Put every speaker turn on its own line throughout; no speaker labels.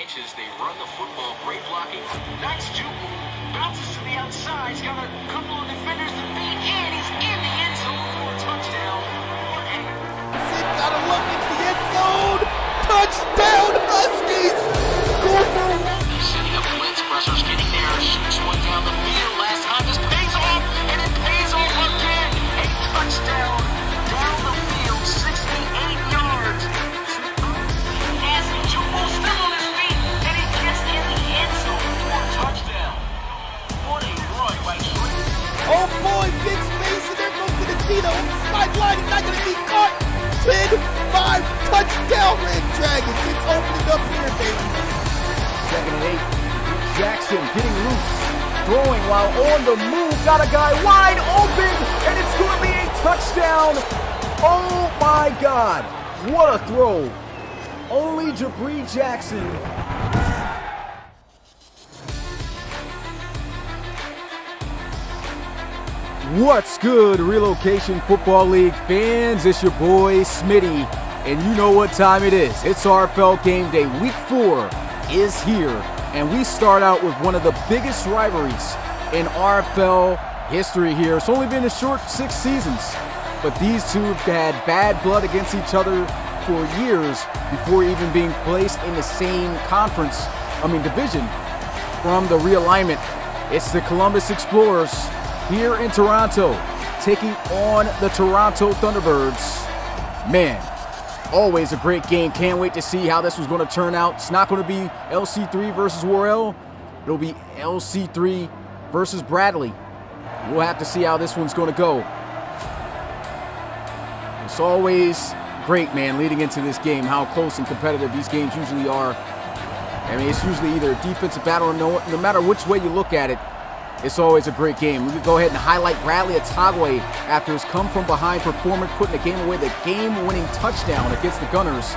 inches. They run the football. Great blocking. Nice juke. Bounces to the outside. He's got a couple of defenders to beat in. He's in the end zone for a touchdown.
Got a look into the end zone. Touchdown, Huskies. Go for a walk.
Setting up blitz. Pressure's getting there. Shoots one down the field. Last time this pays off, and it pays off again. A touchdown down the field, 68 yards. As Jumbo still on his feet, and he gets in the end zone for a touchdown. What a run by Trey.
Oh boy, big space, and there goes Pinatino. Sideline, he's not going to be caught. 10-5 touchdown, Red Dragons. It's opening up here, baby.
2nd and 8. Jackson getting loose. Throwing while on the move. Got a guy wide open, and it's going to be a touchdown. Oh my God. What a throw. Only Jabri Jackson. What's good, Relocation Football League fans? It's your boy, Smitty, and you know what time it is. It's RFL game day. Week 4 is here, and we start out with one of the biggest rivalries in RFL history here. It's only been a short 6 seasons, but these two have had bad blood against each other for years before even being placed in the same division from the realignment. It's the Columbus Explorers here in Toronto, taking on the Toronto Thunderbirds. Man, always a great game. Can't wait to see how this was going to turn out. It's not going to be LC3 versus Worrell. It'll be LC3 versus Bradley. We'll have to see how this one's going to go. It's always great, man, leading into this game, how close and competitive these games usually are. I mean, it's usually either a defensive battle or no matter which way you look at it. It's always a great game. We could go ahead and highlight Bradley Atagwe after his come-from-behind performance, putting the game away, the game-winning touchdown against the Gunners.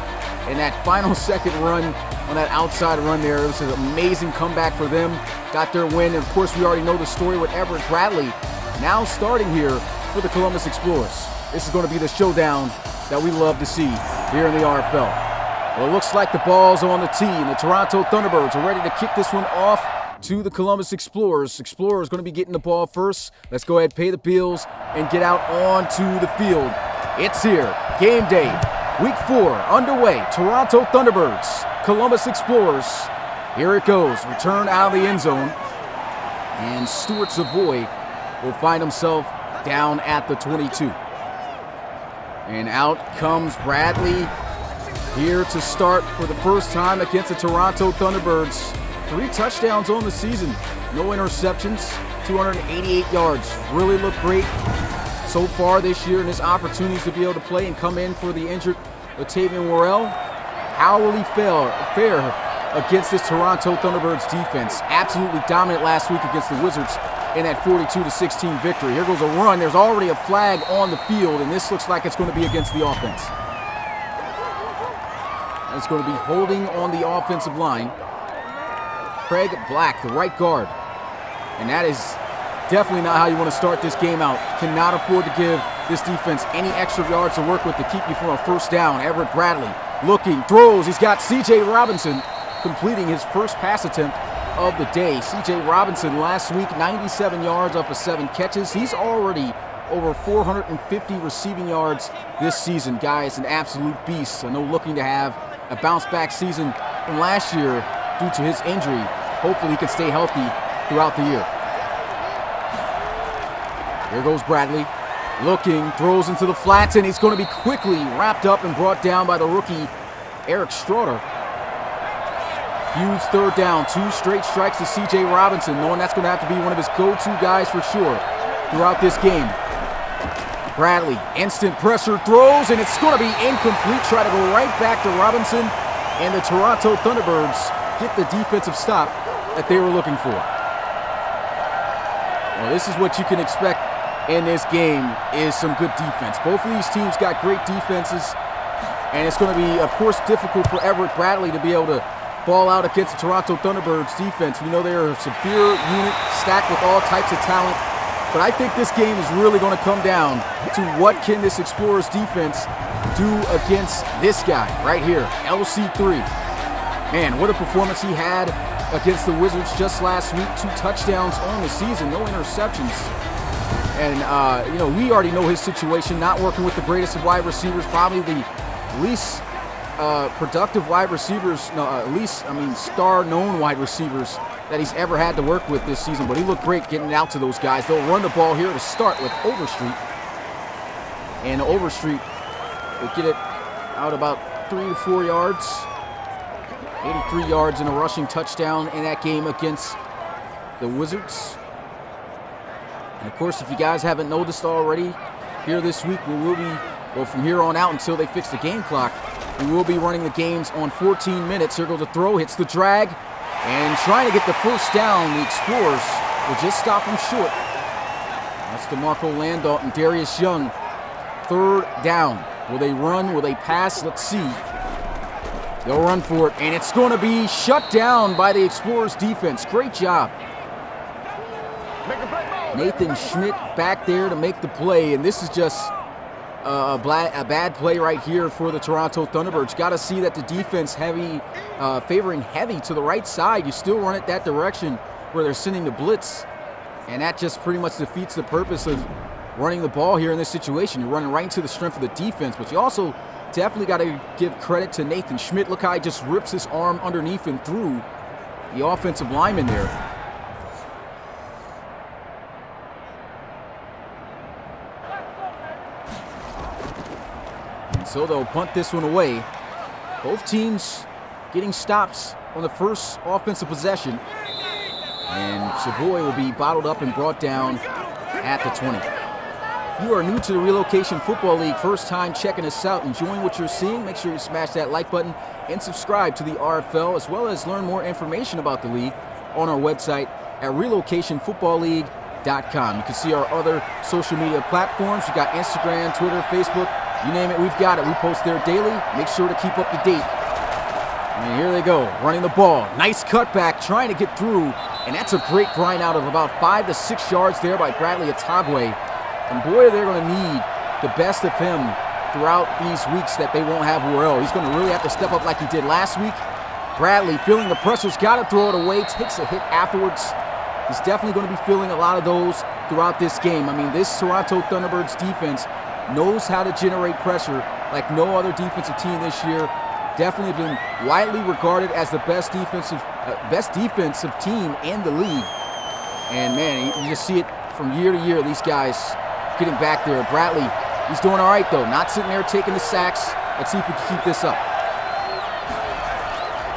And that final second run on that outside run there, it was an amazing comeback for them. Got their win. And of course, we already know the story with Everett Bradley now starting here for the Columbus Explorers. This is going to be the showdown that we love to see here in the RFL. Well, it looks like the ball's on the tee, and the Toronto Thunderbirds are ready to kick this one off to the Columbus Explorers. Explorers going to be getting the ball first. Let's go ahead, pay the bills, and get out onto the field. It's here. Game day. Week 4 underway. Toronto Thunderbirds, Columbus Explorers. Here it goes. Return out of the end zone. And Stuart Savoy will find himself down at the 22. And out comes Bradley here to start for the first time against the Toronto Thunderbirds. 3 touchdowns on the season, no interceptions, 288 yards. Really looked great so far this year, and his opportunities to be able to play and come in for the injured Latavian Worrell. How will he fare against this Toronto Thunderbirds defense? Absolutely dominant last week against the Wizards in that 42-16 victory. Here goes a run. There's already a flag on the field, and this looks like it's going to be against the offense. And it's going to be holding on the offensive line. Craig Black, the right guard. And that is definitely not how you want to start this game out. Cannot afford to give this defense any extra yards to work with to keep you from a first down. Everett Bradley looking, throws. He's got C.J. Robinson completing his first pass attempt of the day. C.J. Robinson last week, 97 yards off of 7 catches. He's already over 450 receiving yards this season. Guys, an absolute beast. I know looking to have a bounce-back season from last year due to his injury. Hopefully he can stay healthy throughout the year. Here goes Bradley. Looking, throws into the flats, and he's going to be quickly wrapped up and brought down by the rookie, Eric Straughter. Huge third down. 2 straight strikes to C.J. Robinson, knowing that's going to have to be one of his go-to guys for sure throughout this game. Bradley, instant pressure, throws, and it's going to be incomplete. Try to go right back to Robinson, and the Toronto Thunderbirds get the defensive stop that they were looking for. Well, this is what you can expect in this game, is some good defense. Both of these teams got great defenses, and it's going to be, of course, difficult for Everett Bradley to be able to ball out against the Toronto Thunderbirds defense. We know they are a severe unit stacked with all types of talent, but I think this game is really going to come down to what can this Explorers defense do against this guy right here, LC3. Man, what a performance he had against the Wizards just last week. 2 touchdowns on the season, no interceptions. And, we already know his situation, not working with the greatest of wide receivers, probably the least productive wide receivers, star-known wide receivers that he's ever had to work with this season. But he looked great getting it out to those guys. They'll run the ball here to start with Overstreet. And Overstreet will get it out about 3 to 4 yards. 83 yards and a rushing touchdown in that game against the Wizards. And, of course, if you guys haven't noticed already, here this week we will be, from here on out until they fix the game clock, we will be running the games on 14 minutes. Here goes a throw, hits the drag, and trying to get the first down. The Explorers will just stop him short. That's DeMarco Landau and Darius Young. 3rd down. Will they run? Will they pass? Let's see. They'll run for it, and it's going to be shut down by the Explorers defense. Great job. Nathan Schmidt back there to make the play, and this is just a bad play right here for the Toronto Thunderbirds. Got to see that the defense favoring heavy to the right side. You still run it that direction where they're sending the blitz, and that just pretty much defeats the purpose of running the ball here in this situation. You're running right into the strength of the defense, but you also definitely got to give credit to Nathan Schmidt. Look how he just rips his arm underneath and through the offensive lineman there. And so they'll punt this one away. Both teams getting stops on the first offensive possession. And Savoy will be bottled up and brought down at the 20. If you are new to the Relocation Football League, first time checking us out, enjoying what you're seeing, make sure you smash that like button and subscribe to the RFL, as well as learn more information about the league on our website at relocationfootballleague.com. You can see our other social media platforms. We've got Instagram, Twitter, Facebook, you name it, we've got it. We post there daily. Make sure to keep up to date. And here they go, running the ball. Nice cutback, trying to get through, and that's a great grind out of about 5 to 6 yards there by Bradley Atagwe. And boy, they're going to need the best of him throughout these weeks that they won't have Worrell. He's going to really have to step up like he did last week. Bradley feeling the pressure's got to throw it away, takes a hit afterwards. He's definitely going to be feeling a lot of those throughout this game. I mean, this Toronto Thunderbirds defense knows how to generate pressure like no other defensive team this year. Definitely been widely regarded as the best defensive team in the league. And man, you just see it from year to year, these guys getting back there. Bradley, he's doing all right, though. Not sitting there taking the sacks. Let's see if we can keep this up.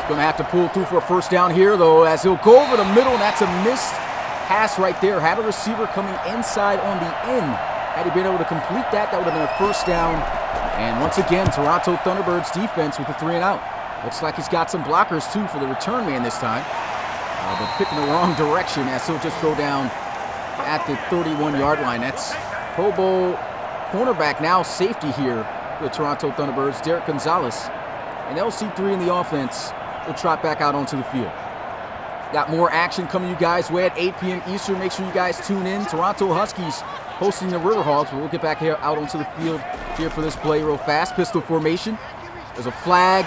He's going to have to pull through for a first down here, though, as he'll go over the middle, and that's a missed pass right there. Had a receiver coming inside on the end. Had he been able to complete that, that would have been a first down. And once again, Toronto Thunderbirds defense with the 3 and out. Looks like he's got some blockers, too, for the return man this time. But picking the wrong direction as he'll just go down at the 31-yard line. That's Pro Bowl cornerback, now safety here for the Toronto Thunderbirds, Derek Gonzalez. And LC3 in the offense will trot back out onto the field. Got more action coming you guys way at 8 p.m. Eastern. Make sure you guys tune in. Toronto Huskies hosting the Riverhawks, but we'll get back here out onto the field here for this play real fast. Pistol formation. There's a flag.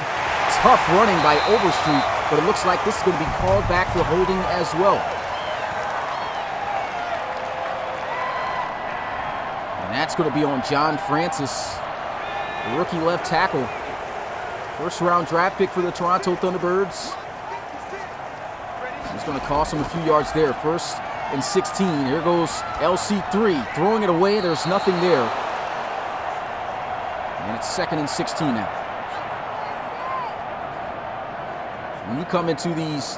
Tough running by Overstreet, but it looks like this is going to be called back for holding as well. And that's going to be on John Francis, the rookie left tackle. First round draft pick for the Toronto Thunderbirds. He's going to cost him a few yards there. 1st and 16. Here goes LC3 throwing it away. There's nothing there. And it's 2nd and 16 now. When you come into these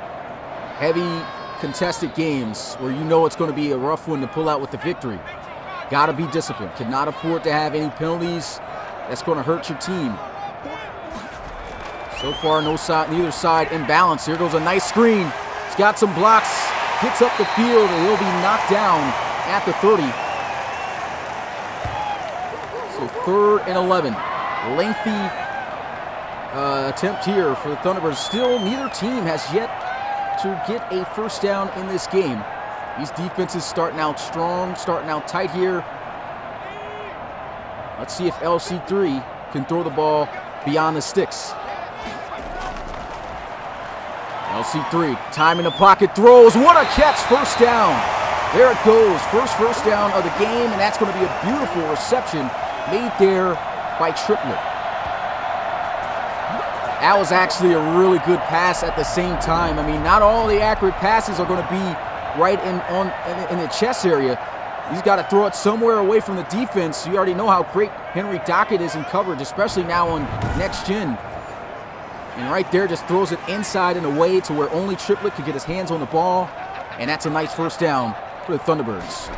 heavy contested games where you know it's going to be a rough one to pull out with the victory, got to be disciplined. Cannot afford to have any penalties. That's going to hurt your team. So far, neither side in balance. Here goes a nice screen. He's got some blocks. Gets up the field, and he'll be knocked down at the 30. So 3rd and 11. Lengthy attempt here for the Thunderbirds. Still, neither team has yet to get a first down in this game. These defenses starting out strong, starting out tight here. Let's see if LC3 can throw the ball beyond the sticks. LC3, time in the pocket, throws. What a catch, first down. There it goes, first down of the game, and that's going to be a beautiful reception made there by Triplett. That was actually a really good pass at the same time. I mean, not all the accurate passes are going to be right in the chest area. He's got to throw it somewhere away from the defense. You already know how great Henry Dockett is in coverage, especially now on next gen. And right there just throws it inside and away to where only Triplett could get his hands on the ball. And that's a nice first down for the Thunderbirds.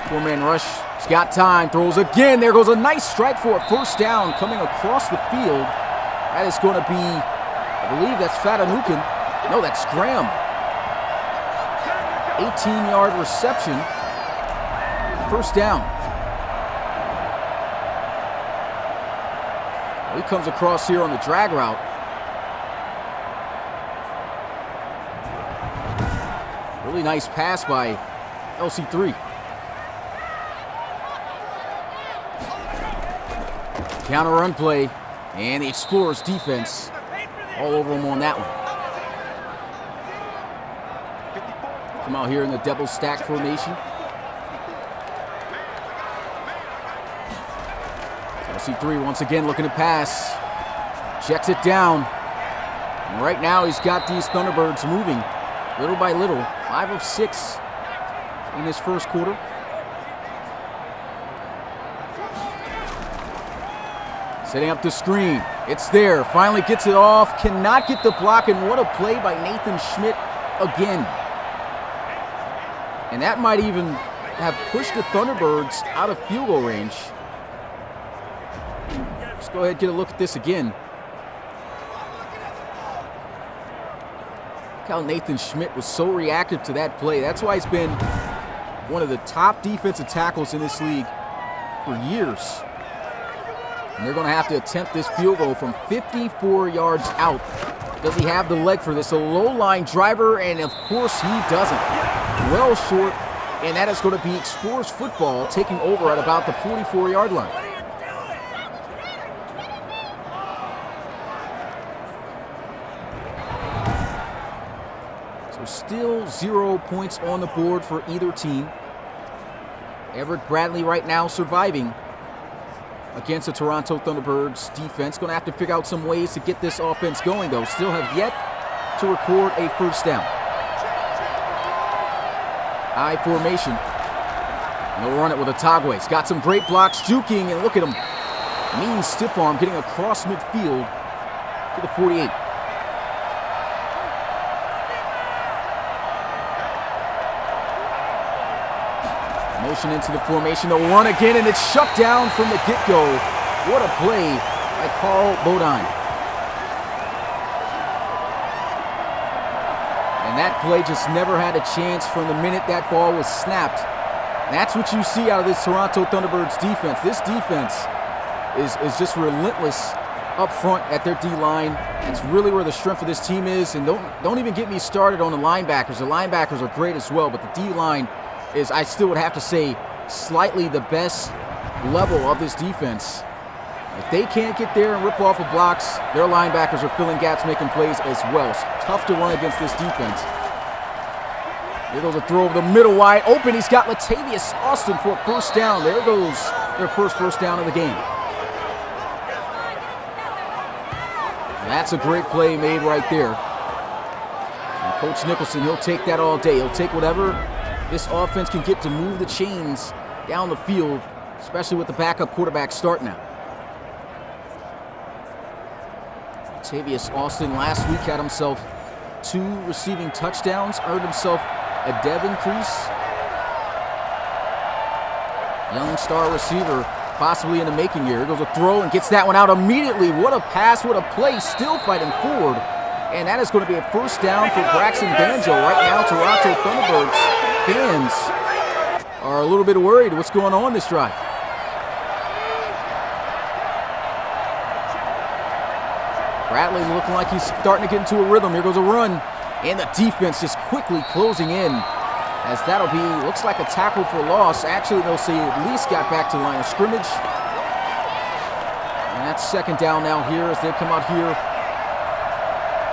Four-man rush. He's got time. Throws again. There goes a nice strike for a first down coming across the field. That is going to be, I believe that's Fatanukin. No, that's Graham. 18-yard reception. First down. He comes across here on the drag route. Really nice pass by LC3. Counter run play, and the Explorers defense all over him on that one. Come out here in the double stack formation. LC3 once again looking to pass. Checks it down. And right now he's got these Thunderbirds moving little by little. 5 of 6 in this first quarter. Setting up the screen. It's there. Finally gets it off. Cannot get the block, and what a play by Nathan Schmidt again. And that might even have pushed the Thunderbirds out of field goal range. Let's go ahead and get a look at this again. Look how Nathan Schmidt was so reactive to that play. That's why he's been one of the top defensive tackles in this league for years. And they're going to have to attempt this field goal from 54 yards out. Does he have the leg for this? A low-line driver, and of course he doesn't. Well short, and that is going to be Explorers football taking over at about the 44-yard line. So still 0 points on the board for either team. Everett Bradley right now surviving against the Toronto Thunderbirds defense. Going to have to figure out some ways to get this offense going, though. Still have yet to record a first down. I formation. And they'll run it with Otagwe. He's got some great blocks, juking, and look at him. Mean stiff arm getting across midfield to the 48. Motion into the formation. They'll run again, and it's shut down from the get-go. What a play by Carl Bodine. And that play just never had a chance from the minute that ball was snapped. And that's what you see out of this Toronto Thunderbirds defense. This defense is just relentless up front at their D-line. It's really where the strength of this team is. And don't even get me started on the linebackers. The linebackers are great as well, but the D-line is, I still would have to say, slightly the best level of this defense. If they can't get there and rip off of blocks, their linebackers are filling gaps, making plays as well. It's tough to run against this defense. There goes a throw over the middle, wide open. He's got Latavius Austin for a first down. There goes their first down of the game. And that's a great play made right there. And Coach Nicholson, he'll take that all day. He'll take whatever this offense can get to move the chains down the field, especially with the backup quarterback starting now. Latavius Austin last week had himself 2 receiving touchdowns, earned himself a dev increase. Young star receiver, possibly in the making here. Here goes a throw and gets that one out immediately. What a pass, what a play, still fighting forward. And that is going to be a first down for Braxton Banjo. Right now, Toronto Thunderbirds fans are a little bit worried what's going on this drive. Bradley looking like he's starting to get into a rhythm. Here goes a run. And the defense just quickly closing in, as that'll be, looks like a tackle for loss. Actually, they'll say at least got back to the line of scrimmage. And that's second down now here as they come out here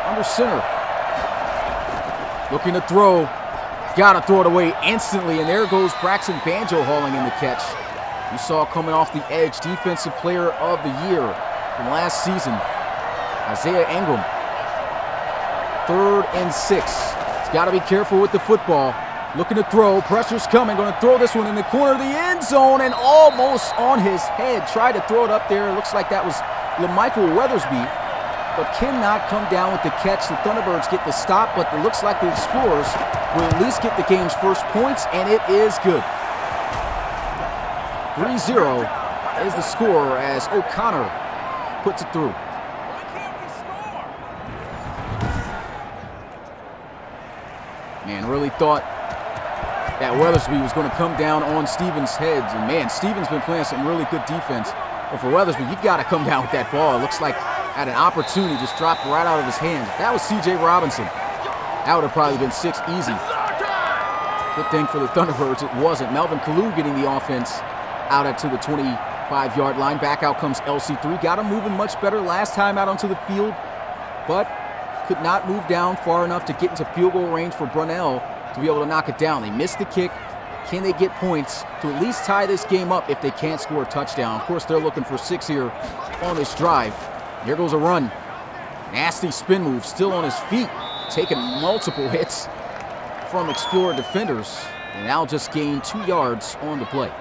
under center. Looking to throw. Got to throw it away instantly, and there goes Braxton Banjo hauling in the catch. You saw coming off the edge, Defensive Player of the Year from last season, Isaiah Ingram. 3rd and 6. He's got to be careful with the football. Looking to throw. Pressure's coming. Going to throw this one in the corner of the end zone and almost on his head. Tried to throw it up there. It looks like that was LaMichael Weathersby, but cannot come down with the catch. The Thunderbirds get the stop, but it looks like the Explorers will at least get the game's first points, and it is good. 3-0 is the score as O'Connor puts it through. Man, really thought that Weathersby was going to come down on Stevens' heads. And man, Stevens been playing some really good defense. But for Weathersby, you got to come down with that ball. It looks like at an opportunity just dropped right out of his hands. If that was C.J. Robinson, that would have probably been 6 easy. Good thing for the Thunderbirds, it wasn't. Melvin Kalu getting the offense out to the 25-yard line. Back out comes LC3. Got him moving much better last time out onto the field, but could not move down far enough to get into field goal range for Brunell to be able to knock it down. They missed the kick. Can they get points to at least tie this game up if they can't score a touchdown? Of course, they're looking for 6 here on this drive. Here goes a run. Nasty spin move, still on his feet, taking multiple hits from Explorer defenders, and now just gained 2 yards on the play.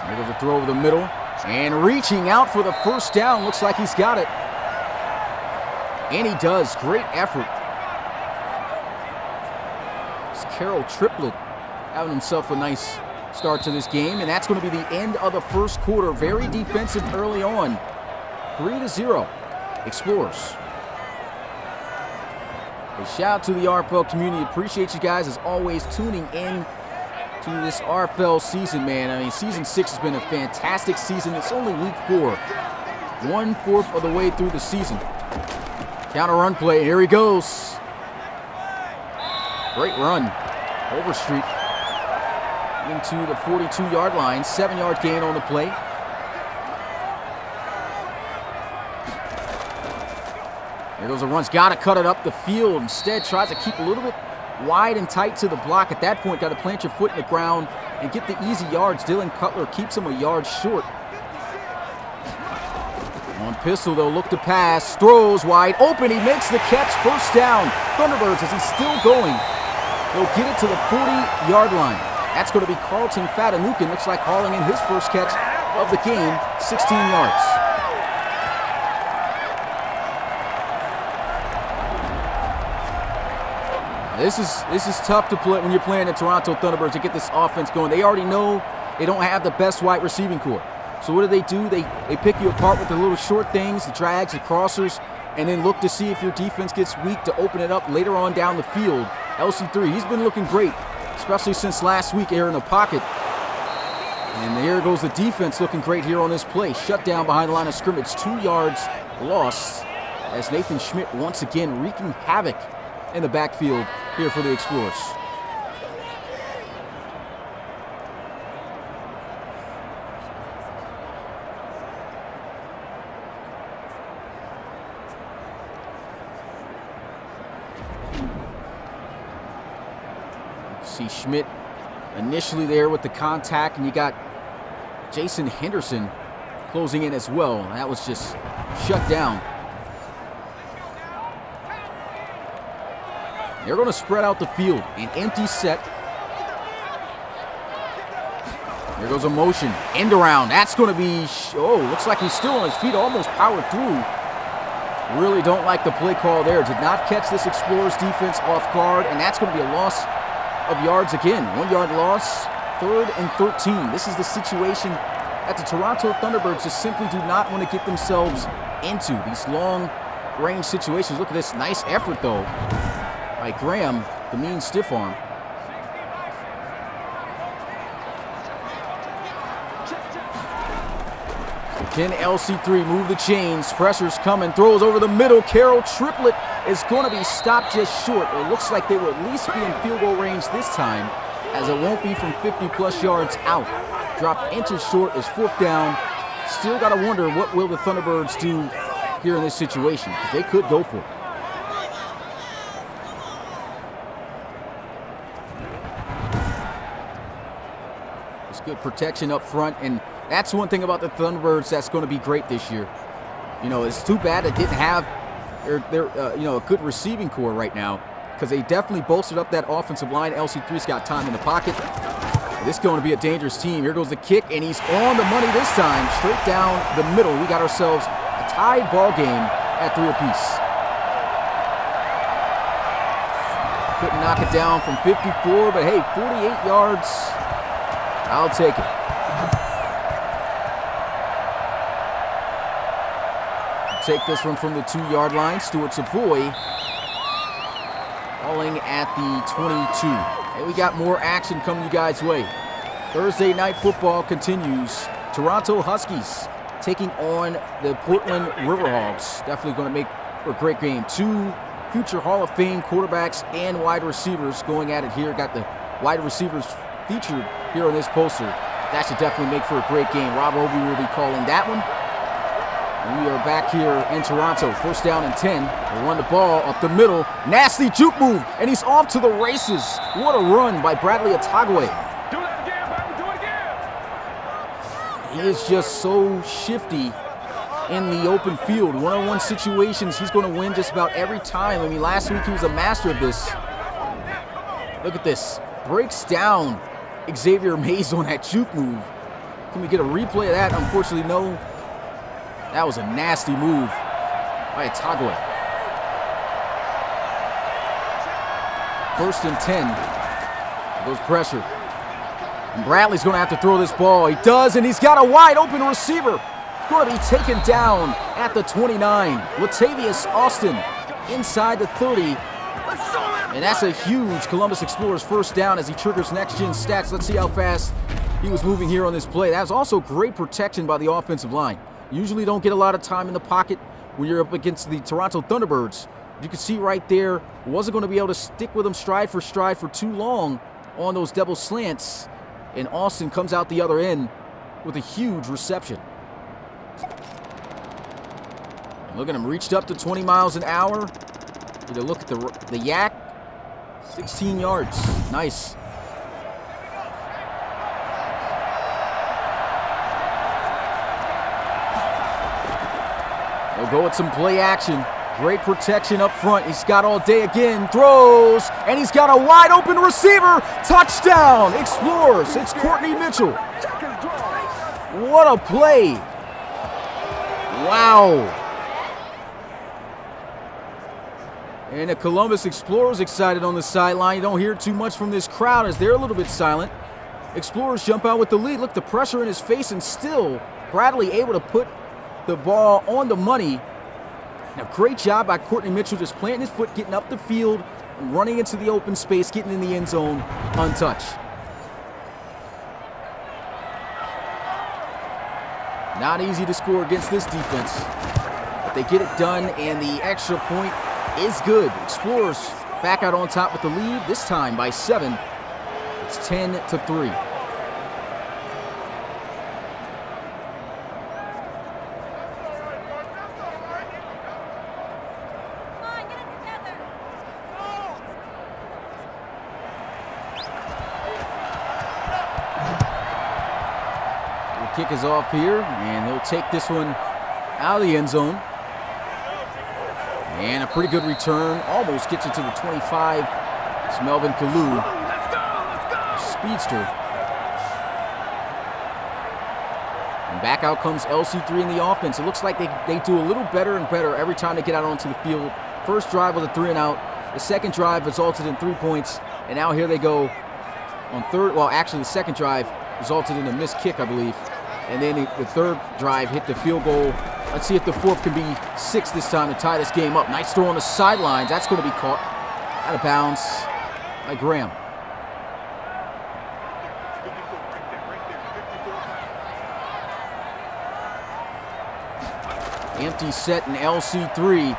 There goes a throw over the middle, and reaching out for the first down. Looks like he's got it. And he does. Great effort. It's Carroll Triplett having himself a nice start to this game, and that's going to be the end of the first quarter. Very defensive early on. 3-0, Explorers. A shout out to the RFL community. Appreciate you guys as always tuning in to this RFL season, man. I mean, season 6 has been a fantastic season. It's only week 4, 1/4 of the way through the season. Counter run play. Here he goes. Great run. Overstreet into the 42-yard line. 7-yard gain on the play. There goes a run. He's got to cut it up the field. Instead, tries to keep a little bit wide and tight to the block. At that point, got to plant your foot in the ground and get the easy yards. Dylan Cutler keeps him a yard short. On pistol, they'll look to pass. Throws wide open. He makes the catch. First down. Thunderbirds, as he's still going, they'll get it to the 40-yard line. That's going to be Carlton Fatanukin. Looks like hauling in his first catch of the game, 16 yards. This is tough to play when you're playing the Toronto Thunderbirds to get this offense going. They already know they don't have the best wide receiving core. So what do? They pick you apart with the little short things, the drags, the crossers, and then look to see if your defense gets weak to open it up later on down the field. LC3, he's been looking great, especially since last week here in the pocket. And there goes the defense looking great here on this play. Shut down behind the line of scrimmage, 2 yards lost as Nathan Schmidt once again wreaking havoc in the backfield here for the Explorers. See Schmidt initially there with the contact, and you got Jason Henderson closing in as well. That was just shut down. They're going to spread out the field. An empty set. There goes a motion. End around. That's going to be, looks like he's still on his feet, almost powered through. Really don't like the play call there. Did not catch this Explorers defense off guard, and that's going to be a loss of yards again. 1 yard loss, 3rd and 13. This is the situation that the Toronto Thunderbirds just simply do not want to get themselves into, these long-range situations. Look at this nice effort, though, by Graham, the mean stiff arm. Can LC3 move the chains? Pressure's coming. Throws over the middle. Carroll Triplett is going to be stopped just short. It looks like they will at least be in field goal range this time, as it won't be from 50-plus yards out. dropped inches short. It's 4th down. Still got to wonder what will the Thunderbirds do here in this situation, because they could go for it. It's good protection up front, and that's one thing about the Thunderbirds that's going to be great this year. You know, it's too bad they didn't have a good receiving core right now, because they definitely bolstered up that offensive line. LC3's got time in the pocket. This is going to be a dangerous team. Here goes the kick, and he's on the money this time, straight down the middle. We got ourselves a tied ball game at 3 apiece. Couldn't knock it down from 54, but hey, 48 yards, I'll take it. Take this one from the 2-yard line. Stuart Savoy falling at the 22. And we got more action coming you guys' way. Thursday night football continues. Toronto Huskies taking on the Portland Riverhawks. Definitely going to make for a great game. 2 future Hall of Fame quarterbacks and wide receivers going at it here. Got the wide receivers featured here on this poster. That should definitely make for a great game. Rob Roby will be calling that one. And we are back here in Toronto. 1st down and 10. They run the ball up the middle. Nasty juke move, and he's off to the races. What a run by Bradley Atagwe.
Do that again, baby. Do it again.
He is just so shifty in the open field. One-on-one situations, he's going to win just about every time. I mean, last week he was a master of this. Look at this. Breaks down Xavier Mays on that juke move. Can we get a replay of that? Unfortunately, no. That was a nasty move by Atagwe. 1st and 10. Goes pressure. And Bradley's going to have to throw this ball. He does, and he's got a wide open receiver. Going to be taken down at the 29. Latavius Austin inside the 30. And that's a huge Columbus Explorers 1st down as he triggers next-gen stats. Let's see how fast he was moving here on this play. That was also great protection by the offensive line. Usually don't get a lot of time in the pocket when you're up against the Toronto Thunderbirds. You can see right there, wasn't going to be able to stick with them stride for too long on those double slants. And Austin comes out the other end with a huge reception. And look at him, reached up to 20 miles an hour. Get a look at the yak. 16 yards. Nice. They'll go with some play action. Great protection up front. He's got all day again. Throws, and he's got a wide open receiver. Touchdown, Explorers. It's Courtney Mitchell. What a play. Wow. And the Columbus Explorers excited on the sideline. You don't hear too much from this crowd as they're a little bit silent. Explorers jump out with the lead. Look, the pressure in his face, and still Bradley able to put the ball on the money. Now, great job by Courtney Mitchell just planting his foot, getting up the field, and running into the open space, getting in the end zone untouched. Not easy to score against this defense, but they get it done, and the extra point is good. Explorers back out on top with the lead, this time by 7. It's 10-3. Kick is off here, and they'll take this one out of the end zone. And a pretty good return. Almost gets it to the 25. It's Melvin Kalu. Speedster. And back out comes LC3 in the offense. It looks like they do a little better and better every time they get out onto the field. First drive was a 3-and-out. The second drive resulted in 3 points. And now here they go on third. Well, actually, the second drive resulted in a missed kick, I believe. And then the third drive hit the field goal. Let's see if the fourth can be 6 this time to tie this game up. Nice throw on the sidelines. That's going to be caught out of bounds by Graham. Empty set and LC3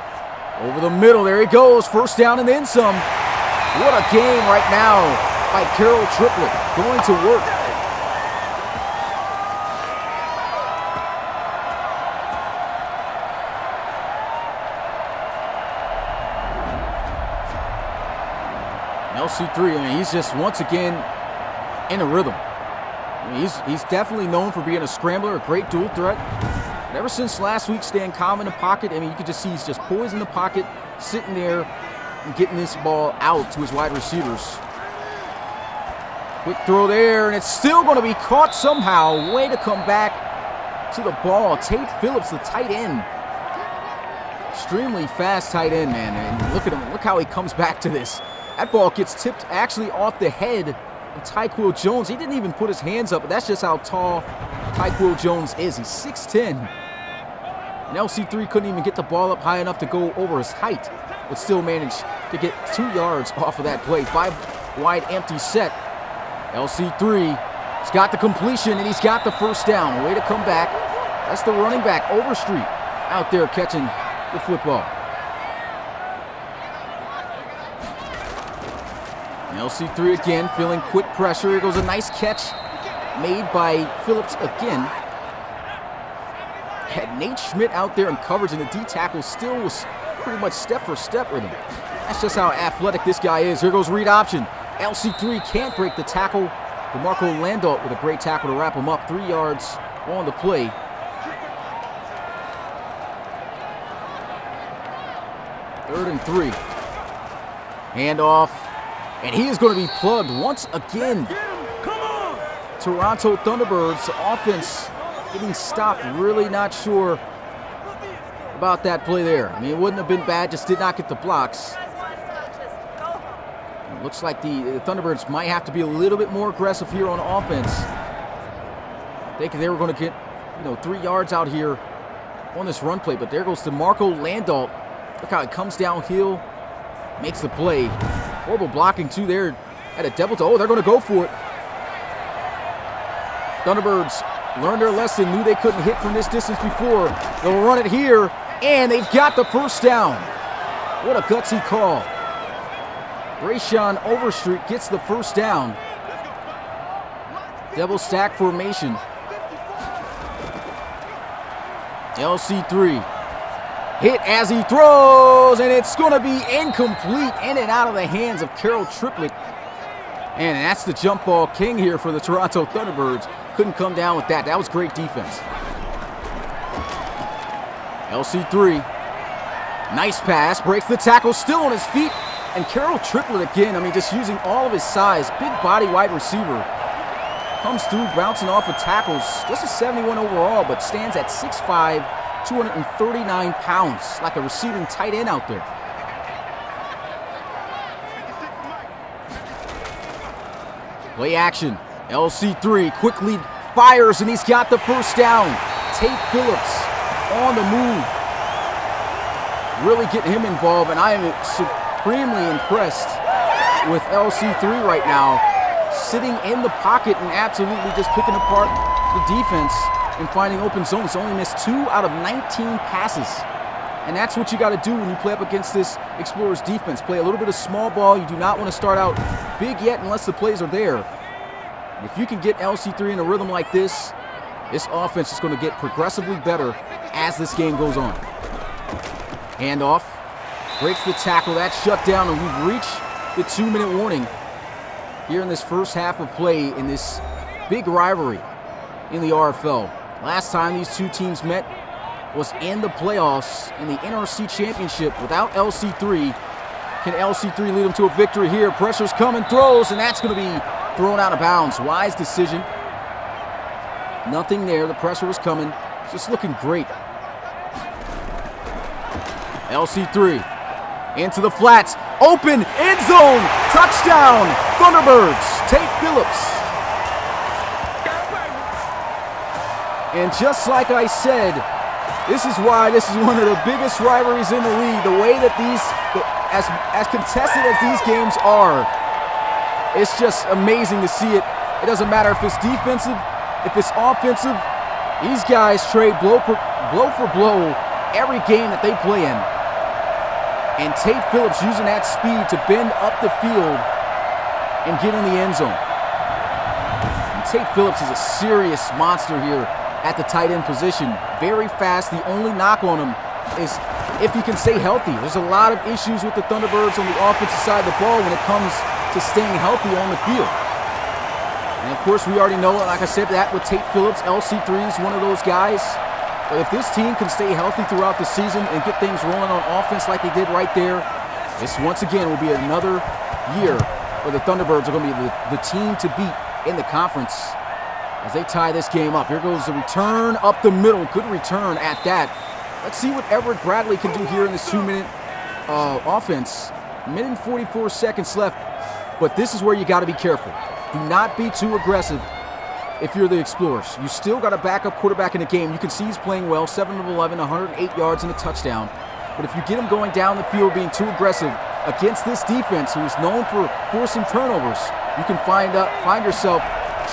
over the middle. There he goes. First down and then some. What a game right now by Carroll Triplett. Going to work. LC3, I mean, he's just once again in a rhythm. I mean, he's definitely known for being a scrambler, a great dual threat. But ever since last week, staying calm in the pocket, I mean, you can just see he's just poised in the pocket, sitting there and getting this ball out to his wide receivers. Quick throw there, and it's still going to be caught somehow. Way to come back to the ball. Tate Phillips, the tight end. Extremely fast tight end, man. And look at him. Look how he comes back to this. That ball gets tipped actually off the head of Tyquil Jones. He didn't even put his hands up, but that's just how tall Tyquil Jones is. He's 6'10". And LC3 couldn't even get the ball up high enough to go over his height, but still managed to get 2 yards off of that play. 5 wide empty set. LC3, he's got the completion, and he's got the first down. Way to come back. That's the running back, Overstreet, out there catching the football. And LC3 again, feeling quick pressure. Here goes a nice catch made by Phillips again. Had Nate Schmidt out there in coverage, and the D tackle still was pretty much step for step with him. That's just how athletic this guy is. Here goes read option. LC3 can't break the tackle. DeMarco Landault with a great tackle to wrap him up. 3 yards on the play. Third and 3. Handoff. And he is going to be plugged once again. Toronto Thunderbirds offense getting stopped. Really not sure about that play there. I mean, it wouldn't have been bad, just did not get the blocks. It looks like the Thunderbirds might have to be a little bit more aggressive here on offense. They were going to get, 3 yards out here on this run play, but there goes DeMarco Landault. Look how it comes downhill, makes the play. Horrible blocking too there at a double. Oh, they're going to go for it. Thunderbirds learned their lesson, knew they couldn't hit from this distance before. They'll run it here, and they've got the first down. What a gutsy call. Rayshawn Overstreet gets the first down. Double stack formation. LC3 hit as he throws, and it's going to be incomplete, in and out of the hands of Carroll Triplett. And that's the jump ball king here for the Toronto Thunderbirds. Couldn't come down with that. That was great defense. LC3, nice pass, breaks the tackle, still on his feet. And Carroll Triplett again, I mean, just using all of his size, big body wide receiver. Comes through, bouncing off of tackles. Just a 71 overall, but stands at 6'5", 239 pounds, like a receiving tight end out there. Play action. LC3 quickly fires, and he's got the first down. Tate Phillips on the move. Really getting him involved, and I am supremely impressed with LC3 right now. Sitting in the pocket and absolutely just picking apart the defense and finding open zones. He's only missed 2 out of 19 passes. And that's what you got to do when you play up against this Explorers defense. Play a little bit of small ball. You do not want to start out big yet unless the plays are there. If you can get LC3 in a rhythm like this, this offense is going to get progressively better as this game goes on. Handoff. Breaks the tackle. That's shut down, and we've reached the 2-minute warning here in this first half of play in this big rivalry in the RFL. Last time these two teams met was in the playoffs in the NRC Championship without LC3. Can LC3 lead them to a victory here? Pressure's coming, throws, and that's going to be thrown out of bounds. Wise decision. Nothing there. The pressure was coming. It's just looking great. LC3 into the flats. Open, end zone, touchdown, Thunderbirds, Tate Phillips. And just like I said, this is why this is one of the biggest rivalries in the league. The way that as contested as these games are, it's just amazing to see it. It doesn't matter if it's defensive, if it's offensive. These guys trade blow for blow every game that they play in. And Tate Phillips using that speed to bend up the field and get in the end zone. And Tate Phillips is a serious monster here at the tight end position. Very fast. The only knock on him is if he can stay healthy. There's a lot of issues with the Thunderbirds on the offensive side of the ball when it comes to staying healthy on the field. And of course, we already know, like I said, that with Tate Phillips, LC3 is one of those guys. But if this team can stay healthy throughout the season and get things rolling on offense like they did right there, this once again will be another year where the Thunderbirds are going to be the team to beat in the conference as they tie this game up. Here goes the return up the middle. Good return at that. Let's see what Everett Bradley can do here in this 2-minute offense. A minute and 44 seconds left, but this is where you got to be careful. Do not be too aggressive if you're the Explorers. You still got a backup quarterback in the game. You can see he's playing well, 7 of 11, 108 yards and a touchdown. But if you get him going down the field being too aggressive against this defense, who is known for forcing turnovers, you can find yourself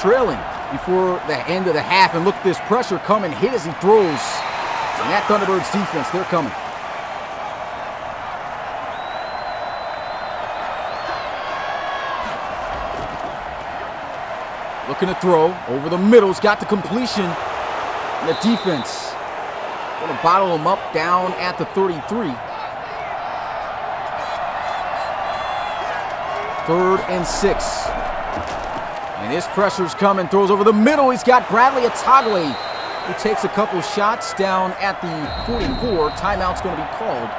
trailing before the end of the half. And look at this pressure come and hit as he throws. And that Thunderbirds defense, they're coming. Looking to throw over the middle. He's got the completion. And the defense going to bottle him up down at the 33. 3rd and 6. And his pressure's coming. Throws over the middle. He's got Bradley Atagwe, who takes a couple shots down at the 44. Timeout's going to be called.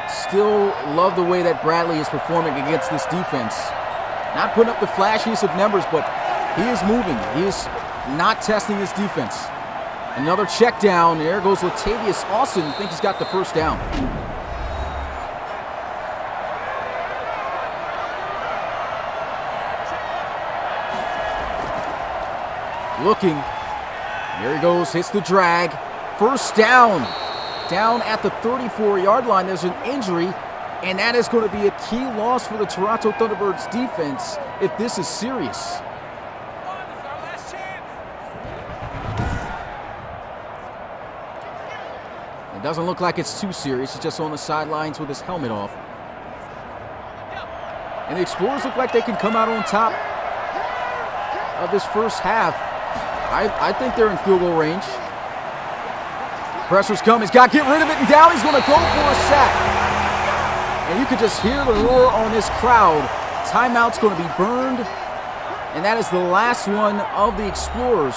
Still love the way that Bradley is performing against this defense. Not putting up the flashiest of numbers, but he is moving. He is not testing this defense. Another check down. There goes Latavius Austin. I think he's got the first down. Looking. There he goes. Hits the drag. First down. Down at the 34-yard line, there's an injury, and that is going to be a key loss for the Toronto Thunderbirds defense if this is serious. It doesn't look like it's too serious. He's just on the sidelines with his helmet off. And the Explorers look like they can come out on top of this first half. I think they're in field goal range. Pressure's come. He's got to get rid of it, and down he's going to go for a sack. And you could just hear the roar on this crowd. Timeout's going to be burned, and that is the last one of the Explorers.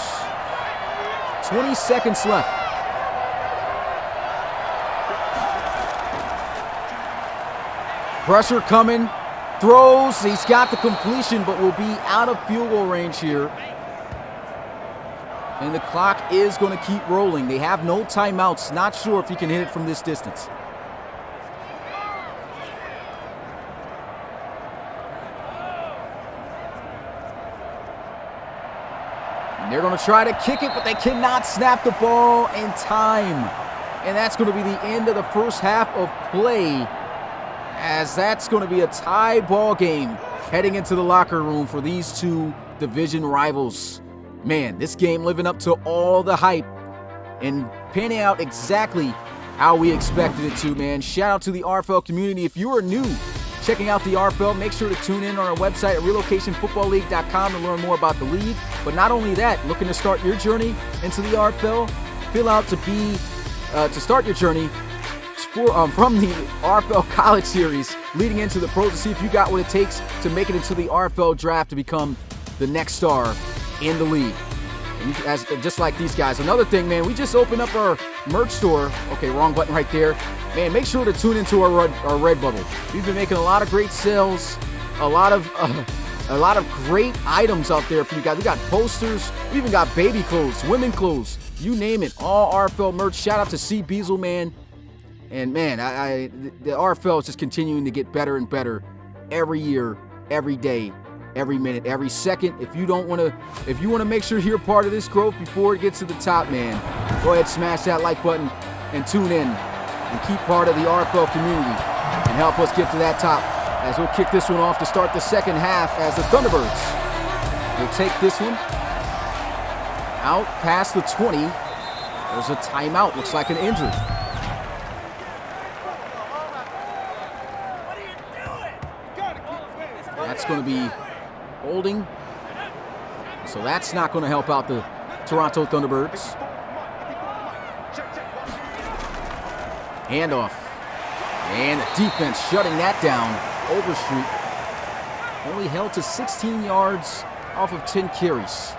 20 seconds left. Pressure coming. Throws. He's got the completion, but will be out of field goal range here. And the clock is going to keep rolling. They have no timeouts. Not sure if he can hit it from this distance. And they're going to try to kick it, but they cannot snap the ball in time. And that's going to be the end of the first half of play, as that's going to be a tie ball game heading into the locker room for these two division rivals. Man, this game living up to all the hype and panning out exactly how we expected it to, man. Shout out to the RFL community. If you are new checking out the RFL, make sure to tune in on our website at relocationfootballleague.com to learn more about the league. But not only that, looking to start your journey into the RFL, fill out to start your journey from the RFL College Series leading into the pros to see if you got what it takes to make it into the RFL draft to become the next star in the league. And just like these guys. Another thing, man, we just opened up our merch store. Okay, wrong button right there. Man, make sure to tune into our Redbubble. We've been making a lot of great sales, a lot of great items out there for you guys. We got posters, we even got baby clothes, women clothes, you name it. All RFL merch. Shout out to C. Beazle, man. And man, the RFL is just continuing to get better and better every year, every day, every minute, every second. If you want to make sure you're part of this growth before it gets to the top, man, go ahead, smash that like button and tune in and keep part of the RFL community and help us get to that top. As we'll kick this one off to start the second half, as the Thunderbirds will take this one out past the 20. There's a timeout. Looks like an injury. That's going to be holding. So that's not going to help out the Toronto Thunderbirds. Handoff. And the defense shutting that down. Overstreet only held to 16 yards off of 10 carries.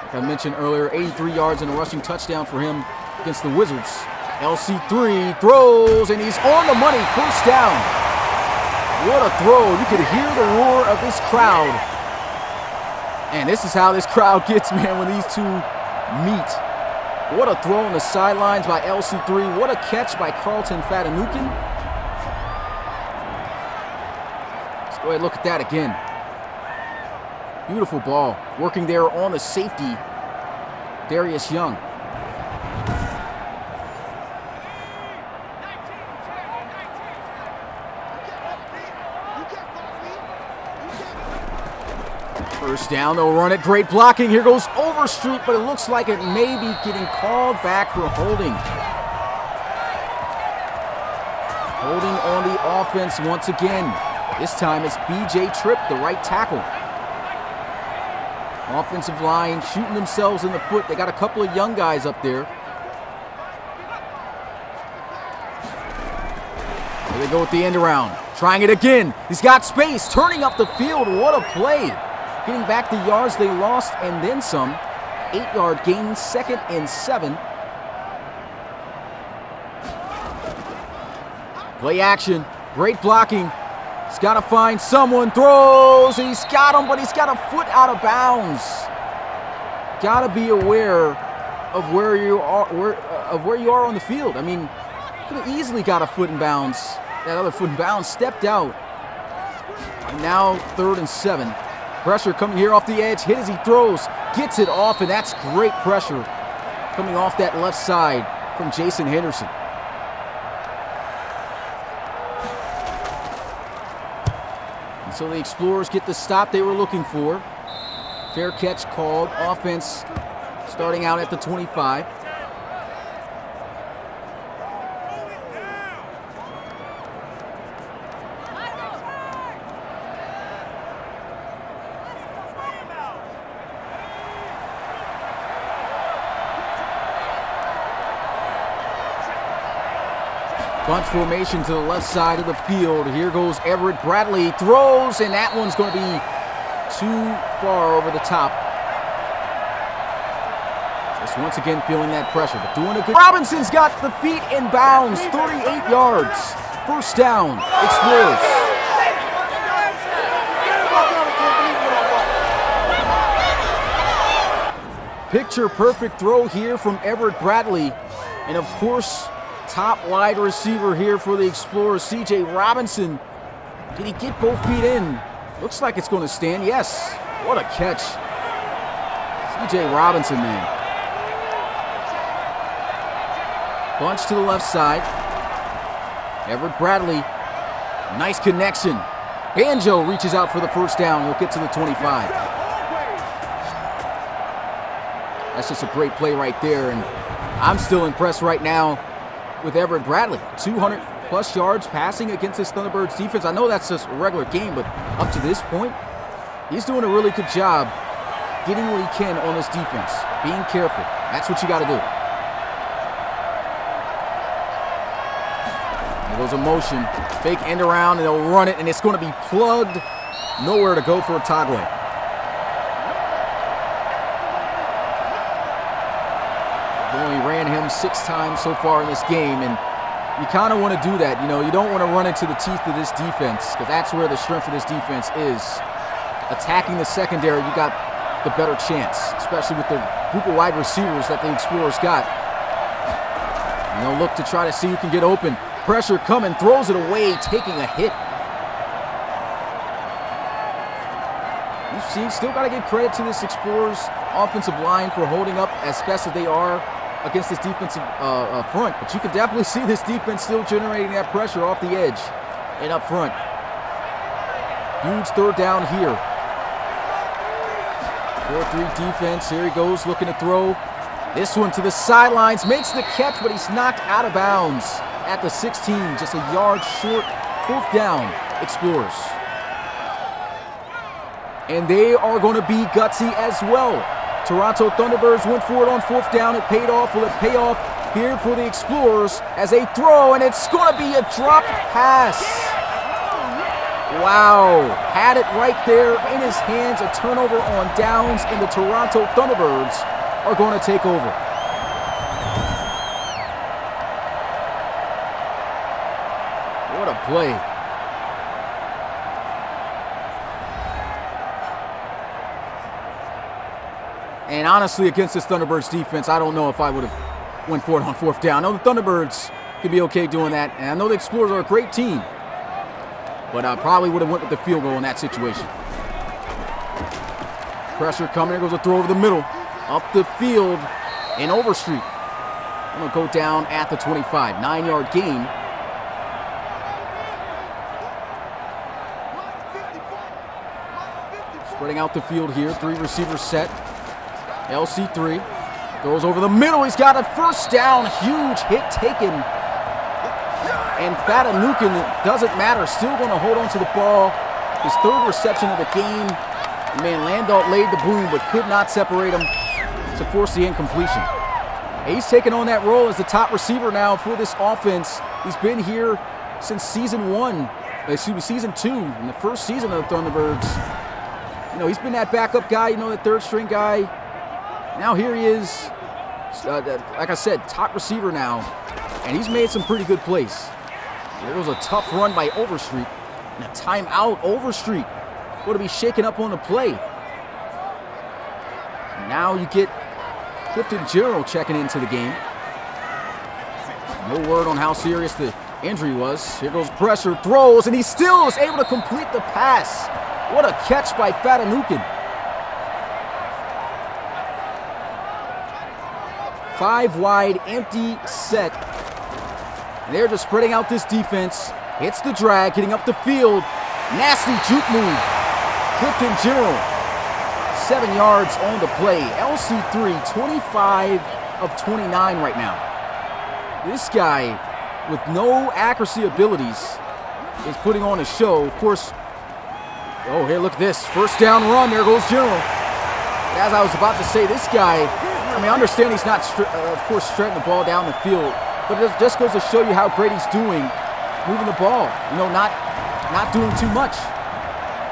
Like I mentioned earlier, 83 yards and a rushing touchdown for him against the Wizards. LC3 throws, and he's on the money. First down. What a throw. You could hear the roar of this crowd. And this is how this crowd gets, man, when these two meet. What a throw on the sidelines by LC3. What a catch by Carlton Fatanukin. Let's go ahead and look at that again. Beautiful ball. Working there on the safety, Darius Young. First down, they'll run it. Great blocking. Here goes Overstreet, but it looks like it may be getting called back for holding. Holding on the offense once again. This time it's B.J. Tripp, the right tackle. Offensive line shooting themselves in the foot. They got a couple of young guys up there. Here they go with the end around. Trying it again. He's got space. Turning up the field. What a play. Getting back the yards they lost and then some. 8-yard gain, 2nd and 7. Play action. Great blocking. He's got to find someone. Throws, and he's got him, but he's got a foot out of bounds. Got to be aware of where you are on the field. I mean, could have easily got a foot in bounds. That other foot in bounds stepped out. And now 3rd and 7. Pressure coming here off the edge. Hit as he throws. Gets it off, and that's great pressure coming off that left side from Jason Henderson. And so the Explorers get the stop they were looking for. Fair catch called. Offense starting out at the 25. Bunch formation to the left side of the field. Here goes Everett Bradley. Throws, and that one's going to be too far over the top. Just once again feeling that pressure, but doing a good. Robinson's got the feet in bounds. 38 yards. First down. Explorers. Picture perfect throw here from Everett Bradley. And of course, top wide receiver here for the Explorers, C.J. Robinson. Did he get both feet in? Looks like it's going to stand. Yes. What a catch. C.J. Robinson, man. Bunch to the left side. Everett Bradley. Nice connection. Banjo reaches out for the first down. He'll get to the 25. That's just a great play right there. And I'm still impressed right now with Everett Bradley. 200-plus yards passing against this Thunderbirds defense. I know that's just a regular game, but up to this point, he's doing a really good job getting what he can on this defense. Being careful. That's what you got to do. There goes a motion. Fake end around, and they'll run it, and it's going to be plugged. Nowhere to go for Otagwe. Only ran him 6 times so far in this game, and you kind of want to do that. You know, you don't want to run into the teeth of this defense, because that's where the strength of this defense is. Attacking the secondary, you got the better chance, especially with the group of wide receivers that the Explorers got. And they'll look to try to see who can get open. Pressure coming, throws it away, taking a hit. You've seen, still got to give credit to this Explorers offensive line for holding up as best as they are against this defensive front. But you can definitely see this defense still generating that pressure off the edge and up front. Huge 3rd down here. 4-3 defense. Here he goes looking to throw. This one to the sidelines. Makes the catch, but he's knocked out of bounds at the 16. Just a yard short. 4th down, Explorers. And they are going to be gutsy as well. Toronto Thunderbirds went for it on 4th down. It paid off. Will it pay off here for the Explorers as they throw, and it's going to be a dropped pass. Wow, had it right there in his hands, a turnover on downs, and the Toronto Thunderbirds are going to take over. What a play. And honestly, against this Thunderbirds defense, I don't know if I would have went for it on fourth down. I know the Thunderbirds could be okay doing that, and I know the Explorers are a great team, but I probably would have went with the field goal in that situation. Pressure coming. There goes a throw over the middle, up the field, and Overstreet. I'm going to go down at the 25. 9-yard gain. Spreading out the field here. 3 receivers set. LC3 throws over the middle. He's got a first down. Huge hit taken. And Fatanukin, doesn't matter, still going to hold on to the ball. His 3rd reception of the game. Man, Landault laid the boom, but could not separate him to force the incompletion. He's taken on that role as the top receiver now for this offense. He's been here since season 2, in the first season of the Thunderbirds. You know, he's been that backup guy, you know, that 3rd string guy. Now here he is, like I said, top receiver now, and he's made some pretty good plays. There was a tough run by Overstreet, and a timeout. Overstreet going to be shaken up on the play. Now you get Clifton General checking into the game. No word on how serious the injury was. Here goes pressure, throws, and he still is able to complete the pass. What a catch by Fatanukin. 5 wide, empty set. And they're just spreading out this defense. Hits the drag, getting up the field. Nasty juke move. Clifton General, 7 yards on the play. LC3, 25 of 29 right now. This guy, with no accuracy abilities, is putting on a show. Of course, oh, here, look at this. First down run. There goes General. As I was about to say, this guy, I mean, I understand he's not, of course, stretching the ball down the field, but it just goes to show you how great he's doing moving the ball. You know, not doing too much.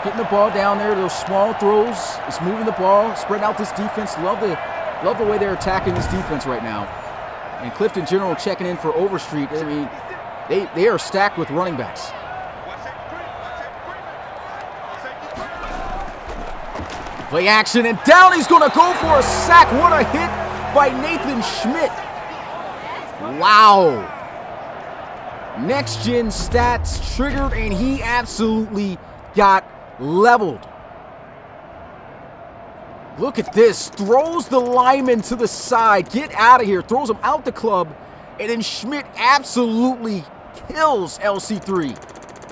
Getting the ball down there, those small throws, just moving the ball, spreading out this defense. Love the way they're attacking this defense right now. And Clifton General checking in for Overstreet. I mean, they are stacked with running backs. Play action, and down he's going to go for a sack. What a hit by Nathan Schmidt. Wow. Next-gen stats triggered, and he absolutely got leveled. Look at this. Throws the lineman to the side. Get out of here. Throws him out the club, and then Schmidt absolutely kills LC3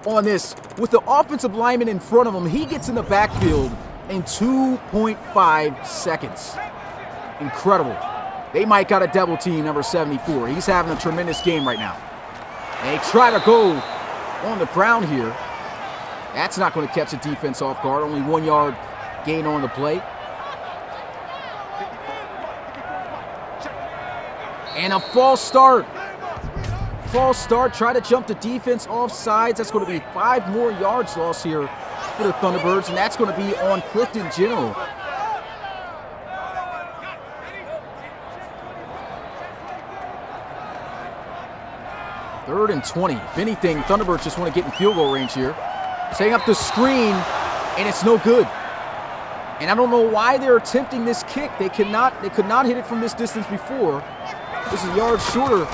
on this. With the offensive lineman in front of him, he gets in the backfield in 2.5 seconds. Incredible. They might got a double team, number 74. He's having a tremendous game right now. And they try to go on the ground here. That's not going to catch the defense off guard. Only 1 yard gain on the play. And a false start. False start. Try to jump the defense off sides. That's going to be 5 more yards lost here for the Thunderbirds, and that's going to be on Clifton General. Third and 20. If anything, Thunderbirds just want to get in field goal range here. Setting up the screen, and it's no good. And I don't know why they're attempting this kick. They could not hit it from this distance before. This is a yard shorter,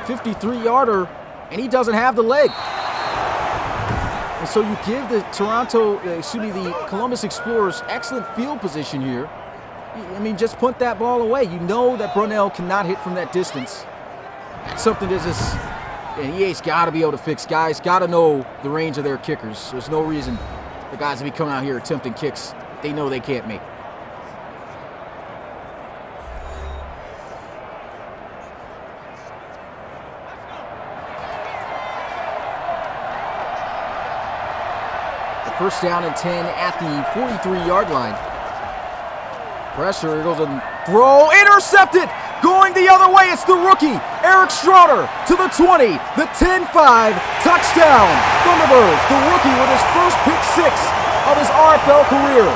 53-yarder, and he doesn't have the leg. And so you give the the Columbus Explorers excellent field position here. I mean, just punt that ball away. You know that Brunell cannot hit from that distance. That's something that just, and EA's got to be able to fix. Guys got to know the range of their kickers. There's no reason the guys to be coming out here attempting kicks they know they can't make. First down and 10 at the 43-yard line. Pressure, it goes a throw, intercepted Going the other way, it's the rookie, Eric Schroeder, to the 20, the 10-5, touchdown. Thunderbirds, the rookie with his first pick six of his RFL career.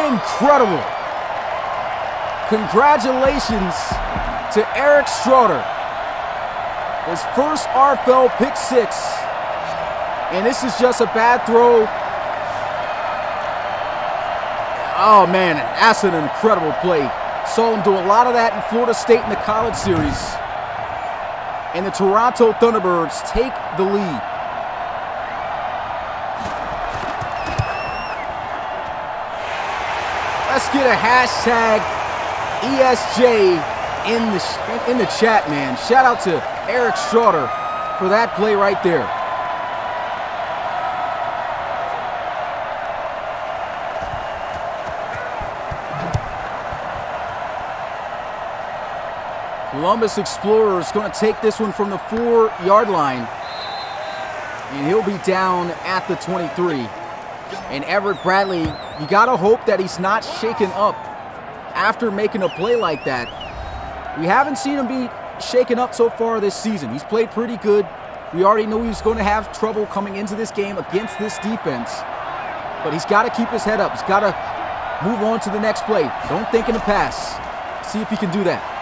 Incredible. Congratulations to Eric Schroeder. His first RFL pick six. And this is just a bad throw. Oh man, that's an incredible play. Saw him do a lot of that in Florida State in the college series. And the Toronto Thunderbirds take the lead. Let's get a hashtag ESJ in the chat, man. Shout out to Eric Schroeder for that play right there. Columbus Explorers going to take this one from the 4-yard line. And he'll be down at the 23. And Everett Bradley, you got to hope that he's not shaken up after making a play like that. We haven't seen him be shaken up so far this season. He's played pretty good. We already knew he was going to have trouble coming into this game against this defense. But he's got to keep his head up. He's got to move on to the next play. Don't think in the pass. See if he can do that.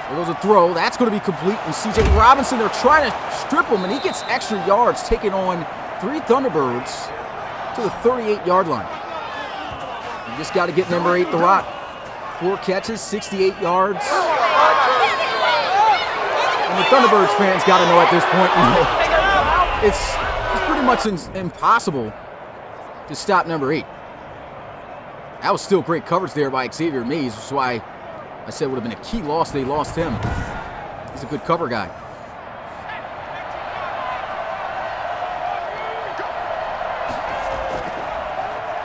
There goes a throw. That's going to be complete. And C.J. Robinson, they're trying to strip him, and he gets extra yards, taking on 3 Thunderbirds to the 38-yard line. You just got to get number 8, The Rock. 4 catches, 68 yards. And the Thunderbirds fans got to know at this point, it's pretty much impossible to stop number 8. That was still great coverage there by Xavier Mays. That's why I said it would have been a key loss. They lost him. He's a good cover guy.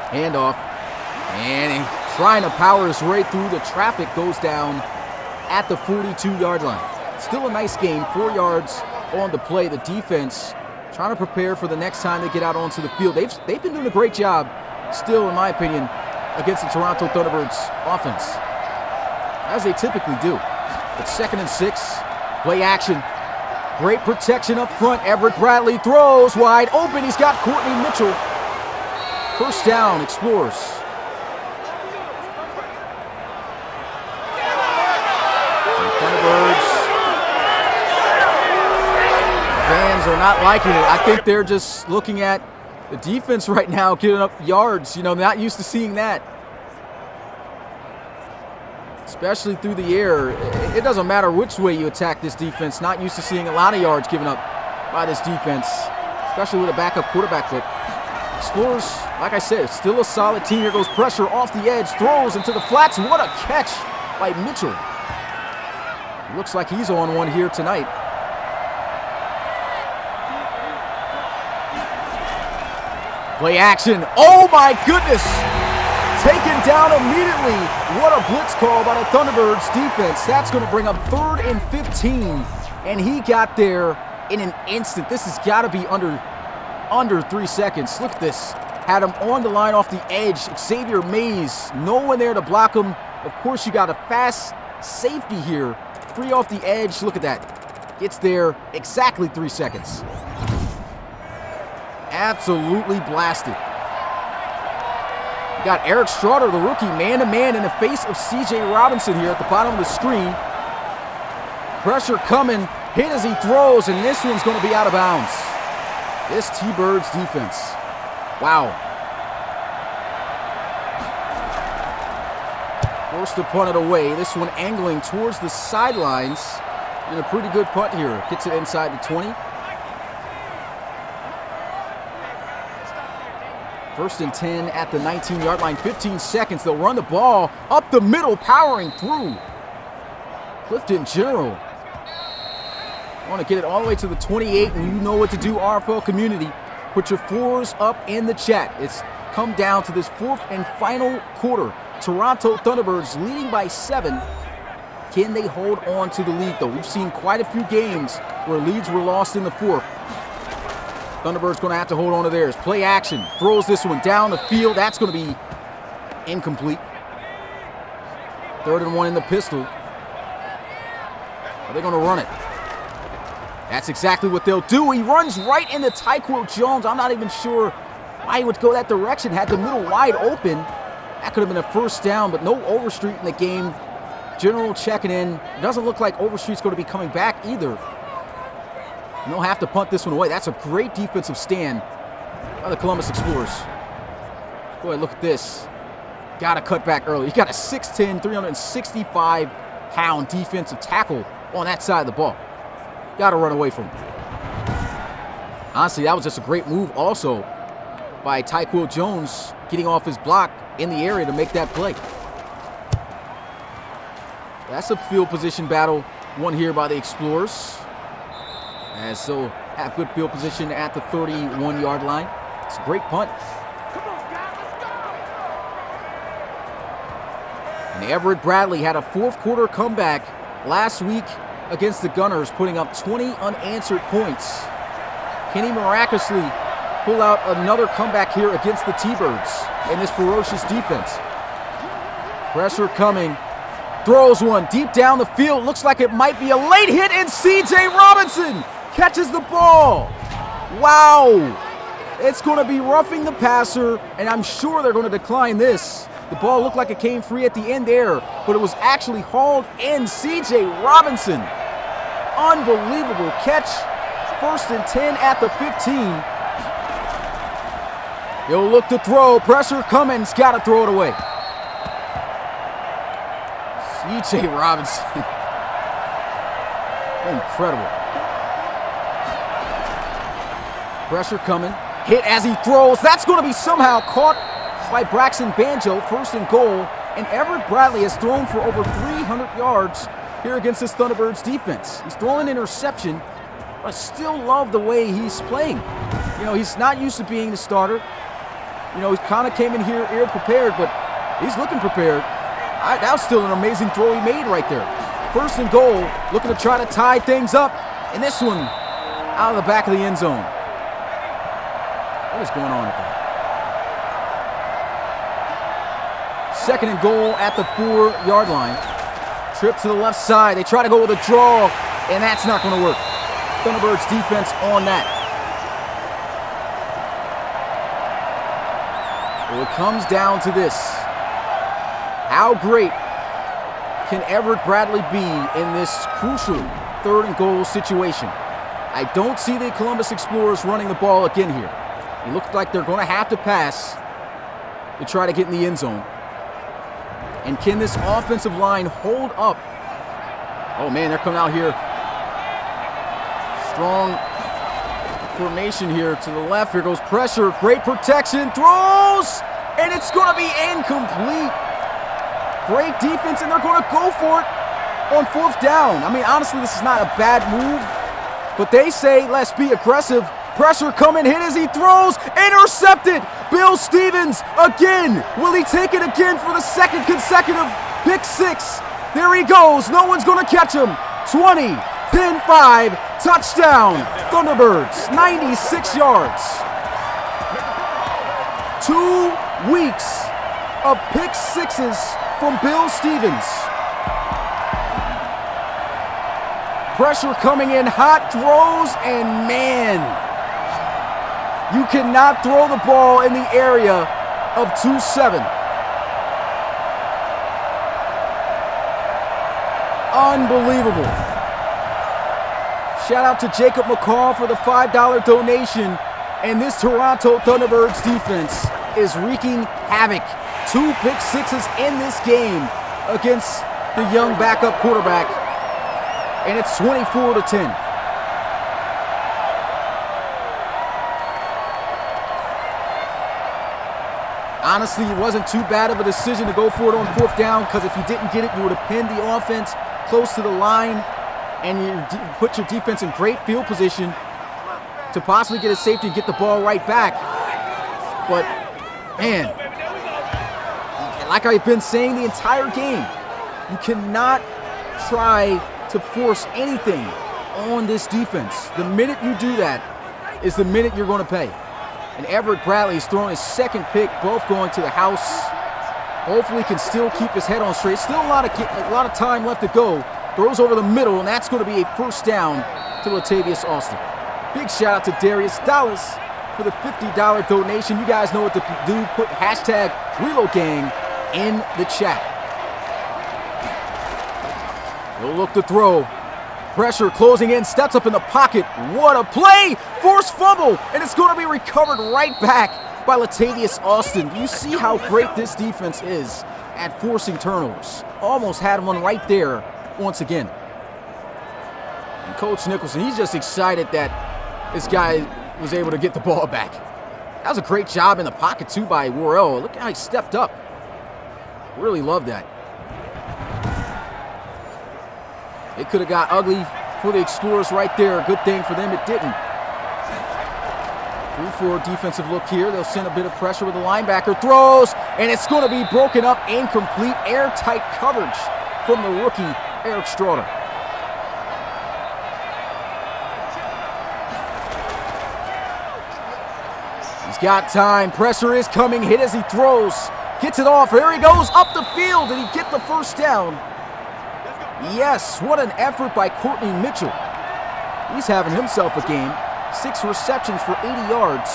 Handoff. And he trying to power his way through the traffic, goes down at the 42-yard line. Still a nice gain, 4 yards on the play. The defense trying to prepare for the next time they get out onto the field. They've been doing a great job still, in my opinion, against the Toronto Thunderbirds offense, as they typically do. But 2nd and 6, play action. Great protection up front. Everett Bradley throws wide open. He's got Courtney Mitchell. First down, Explorers. Thunderbirds fans are not liking it. I think they're just looking at the defense right now, giving up yards. Not used to seeing that. Especially through the air. It doesn't matter which way you attack this defense. Not used to seeing a lot of yards given up by this defense, especially with a backup quarterback. But Explorers, like I said, still a solid team. Here goes pressure off the edge, throws into the flats. What a catch by Mitchell. Looks like he's on one here tonight. Play action. Oh my goodness! Taken down immediately. What a blitz call by the Thunderbirds defense. That's going to bring up 3rd and 15. And he got there in an instant. This has got to be under 3 seconds. Look at this. Had him on the line off the edge. Xavier Mays, no one there to block him. Of course, you got a fast safety here. 3 off the edge. Look at that. Gets there exactly 3 seconds. Absolutely blasted. You got Eric Schroeder, the rookie, man-to-man in the face of C.J. Robinson here at the bottom of the screen. Pressure coming. Hit as he throws, and this one's going to be out of bounds. This T-Birds defense. Wow. Forced to punt it away. This one angling towards the sidelines. And a pretty good punt here. Gets it inside the 20. 1st and 10 at the 19-yard line. 15 seconds. They'll run the ball up the middle, powering through. Clifton General. Want to get it all the way to the 28, and you know what to do, RFL community. Put your 4s up in the chat. It's come down to this 4th and final quarter. Toronto Thunderbirds leading by 7. Can they hold on to the lead, though? We've seen quite a few games where leads were lost in the 4th. Thunderbirds going to have to hold on to theirs. Play action. Throws this one down the field. That's going to be incomplete. 3rd and 1 in the pistol. Are they going to run it? That's exactly what they'll do. He runs right into Tyquil Jones. I'm not even sure why he would go that direction. Had the middle wide open. That could have been a first down, but no Overstreet in the game. General checking in. It doesn't look like Overstreet's going to be coming back either. And they'll have to punt this one away. That's a great defensive stand by the Columbus Explorers. Go ahead, look at this. Got to cut back early. You got a 6'10", 365-pound defensive tackle on that side of the ball. Got to run away from him. Honestly, that was just a great move also by Tyquil Jones, getting off his block in the area to make that play. That's a field position battle won here by the Explorers. As they'll have good field position at the 31-yard line. It's a great punt. And Everett Bradley had a fourth quarter comeback last week against the Gunners, putting up 20 unanswered points. Can he miraculously pull out another comeback here against the T-Birds in this ferocious defense? Pressure coming. Throws one deep down the field. Looks like it might be a late hit, and C.J. Robinson catches the ball. Wow. It's going to be roughing the passer, and I'm sure they're going to decline this. The ball looked like it came free at the end there, but it was actually hauled in. C.J. Robinson. Unbelievable catch. 1st and 10 at the 15. He'll look to throw. Pressure coming. He's got to throw it away. C.J. Robinson. Incredible. Pressure coming. Hit as he throws. That's going to be somehow caught by Braxton Banjo. 1st and goal. And Everett Bradley has thrown for over 300 yards here against this Thunderbirds defense. He's throwing an interception, but I still love the way he's playing. You know, he's not used to being the starter. You know, he kind of came in here ill-prepared, but he's looking prepared. That was still an amazing throw he made right there. 1st and goal, looking to try to tie things up. And this one out of the back of the end zone. What is going on with that? 2nd and goal at the 4-yard line. Trip to the left side. They try to go with a draw, and that's not going to work. Thunderbirds defense on that. Well, it comes down to this. How great can Everett Bradley be in this crucial 3rd and goal situation? I don't see the Columbus Explorers running the ball again here. It looks like they're going to have to pass to try to get in the end zone. And can this offensive line hold up? Oh, man, they're coming out here. Strong formation here to the left. Here goes pressure. Great protection. Throws! And it's going to be incomplete. Great defense, and they're going to go for it on 4th down. I mean, honestly, this is not a bad move. But they say, let's be aggressive. Pressure coming, hit as he throws, intercepted. Bill Stevens again. Will he take it again for the 2nd consecutive pick 6? There he goes. No one's going to catch him. 20, 10-5, touchdown. Thunderbirds, 96 yards. 2 weeks of pick 6s from Bill Stevens. Pressure coming in, hot throws, and man, you cannot throw the ball in the area of 2-7. Unbelievable. Shout out to Jacob McCall for the $5 donation. And this Toronto Thunderbirds defense is wreaking havoc. 2 pick 6s in this game against the young backup quarterback. And it's 24-10. Honestly, it wasn't too bad of a decision to go for it on 4th down, because if you didn't get it, you would have pinned the offense close to the line, and you put your defense in great field position to possibly get a safety and get the ball right back. But, man, like I've been saying the entire game, you cannot try to force anything on this defense. The minute you do that is the minute you're going to pay. And Everett Bradley is throwing his 2nd pick, both going to the house. Hopefully can still keep his head on straight. Still a lot of time left to go. Throws over the middle, and that's going to be a first down to Latavius Austin. Big shout out to Darius Dallas for the $50 donation. You guys know what to do. Put hashtag ReloGang in the chat. No look to throw. Pressure closing in. Steps up in the pocket. What a play! Forced fumble, and it's going to be recovered right back by Latavius Austin. Do you see how great this defense is at forcing turnovers? Almost had one right there once again. And Coach Nicholson, he's just excited that this guy was able to get the ball back. That was a great job in the pocket too by Worrell. Look at how he stepped up. Really love that. It could have got ugly for the Explorers right there. Good thing for them it didn't. 3-4 defensive look here. They'll send a bit of pressure with the linebacker. Throws, and it's going to be broken up. Incomplete, airtight coverage from the rookie, Eric Straughter. He's got time. Pressure is coming. Hit as he throws. Gets it off. There he goes up the field. Did he get the first down? Yes, what an effort by Courtney Mitchell. He's having himself a game. 6 receptions for 80 yards.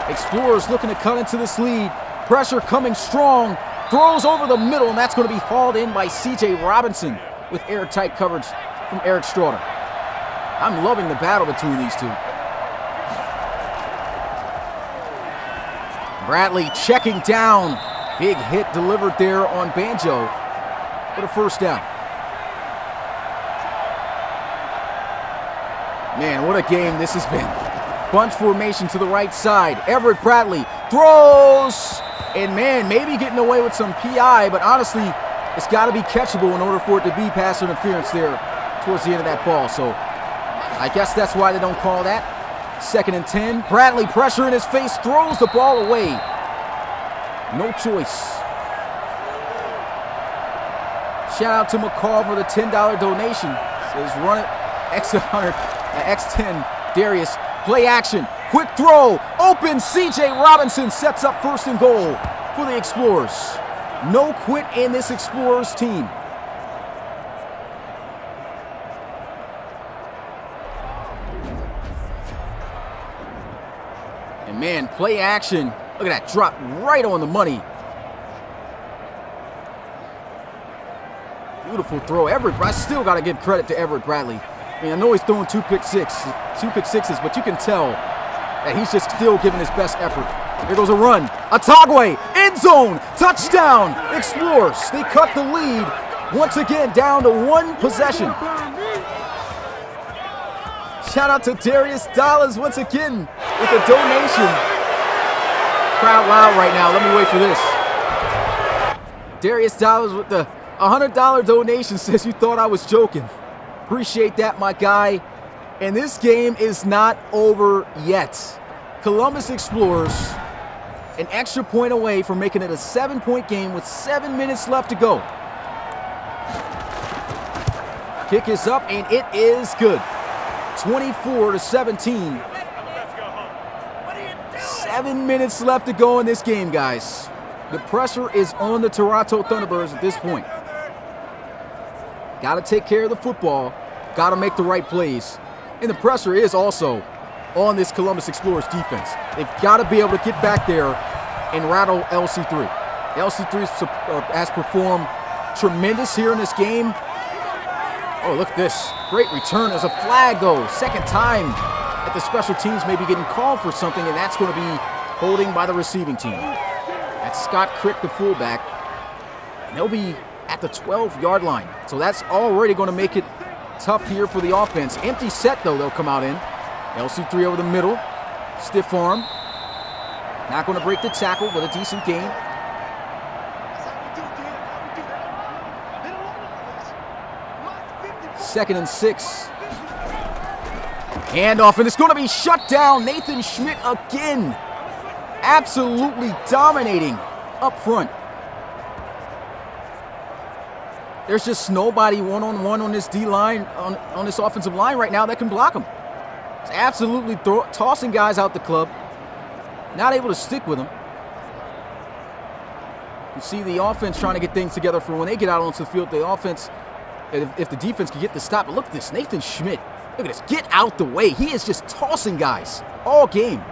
Explorers looking to cut into this lead. Pressure coming strong. Throws over the middle, and that's going to be hauled in by C.J. Robinson with airtight coverage from Eric Straughter. I'm loving the battle between these two. Bradley checking down. Big hit delivered there on Banjo for the first down. Man, what a game this has been. Bunch formation to the right side. Everett Bradley throws. And man, maybe getting away with some PI, but honestly, it's got to be catchable in order for it to be pass interference there towards the end of that ball. So I guess that's why they don't call that. 2nd and 10. Bradley pressure in his face, throws the ball away. No choice. Shout out to McCall for the $10 donation. Says run it X10 Darius. Play action. Quick throw. Open. C.J. Robinson sets up 1st and goal for the Explorers. No quit in this Explorers team. And man, play action. Look at that drop right on the money. Beautiful throw. I still got to give credit to Everett Bradley. I mean, I know he's throwing two pick sixes, but you can tell that he's just still giving his best effort. There goes a run. Atagwe, end zone, touchdown. Explorers, they cut the lead once again down to 1 possession. Shout out to Darius Dallas once again with a donation. Crowd loud right now. Let me wait for this. Darius Dallas with the $100 donation says you thought I was joking. Appreciate that, my guy. And this game is not over yet. Columbus Explorers an extra point away from making it a 7-point game with 7 minutes left to go. Kick is up, and it is good. 24-17. 7 minutes left to go in this game, guys. The pressure is on the Toronto Thunderbirds at this point. Got to take care of the football. Got to make the right plays. And the pressure is also on this Columbus Explorers defense. They've got to be able to get back there and rattle LC3. LC3 has performed tremendous here in this game. Oh, look at this. Great return. There's a flag, though. 2nd time that the special teams may be getting called for something, and that's going to be holding by the receiving team. That's Scott Crick, the fullback. And they'll be at the 12-yard line. So that's already going to make it tough here for the offense. Empty set, though, they'll come out in. LC3 over the middle. Stiff arm. Not going to break the tackle, but a decent gain. Second and 6. Handoff, and it's going to be shut down. Nathan Schmidt again. Absolutely dominating up front. There's just nobody one-on-one on this D-line, on this offensive line right now that can block him. He's absolutely tossing guys out the club. Not able to stick with him. You see the offense trying to get things together for when they get out onto the field. The offense, if the defense can get the stop. But look at this, Nathan Schmidt. Look at this, get out the way. He is just tossing guys all game.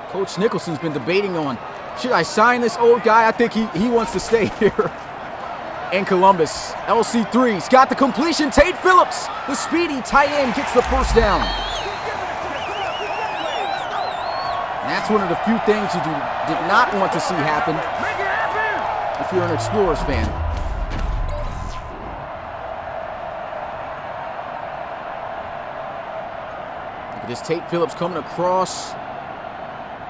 Coach Nicholson's been debating on, should I sign this old guy? I think he wants to stay here. And Columbus, LC3's got the completion. Tate Phillips, the speedy tight end, gets the first down. And that's one of the few things you did not want to see happen if you're an Explorers fan. Look at this, Tate Phillips coming across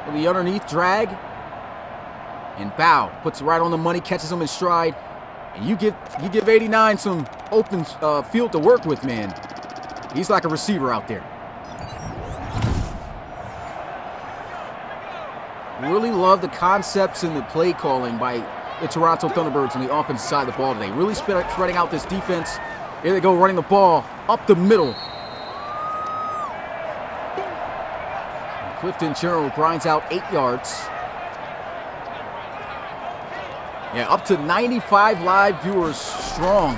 with the underneath drag. And Bow puts it right on the money, catches him in stride. And you give 89 some open field to work with, man. He's like a receiver out there. Really love the concepts and the play calling by the Toronto Thunderbirds on the offensive side of the ball today. Really spreading out this defense. Here they go, running the ball up the middle. And Clifton General grinds out 8 yards. Yeah, up to 95 live viewers strong.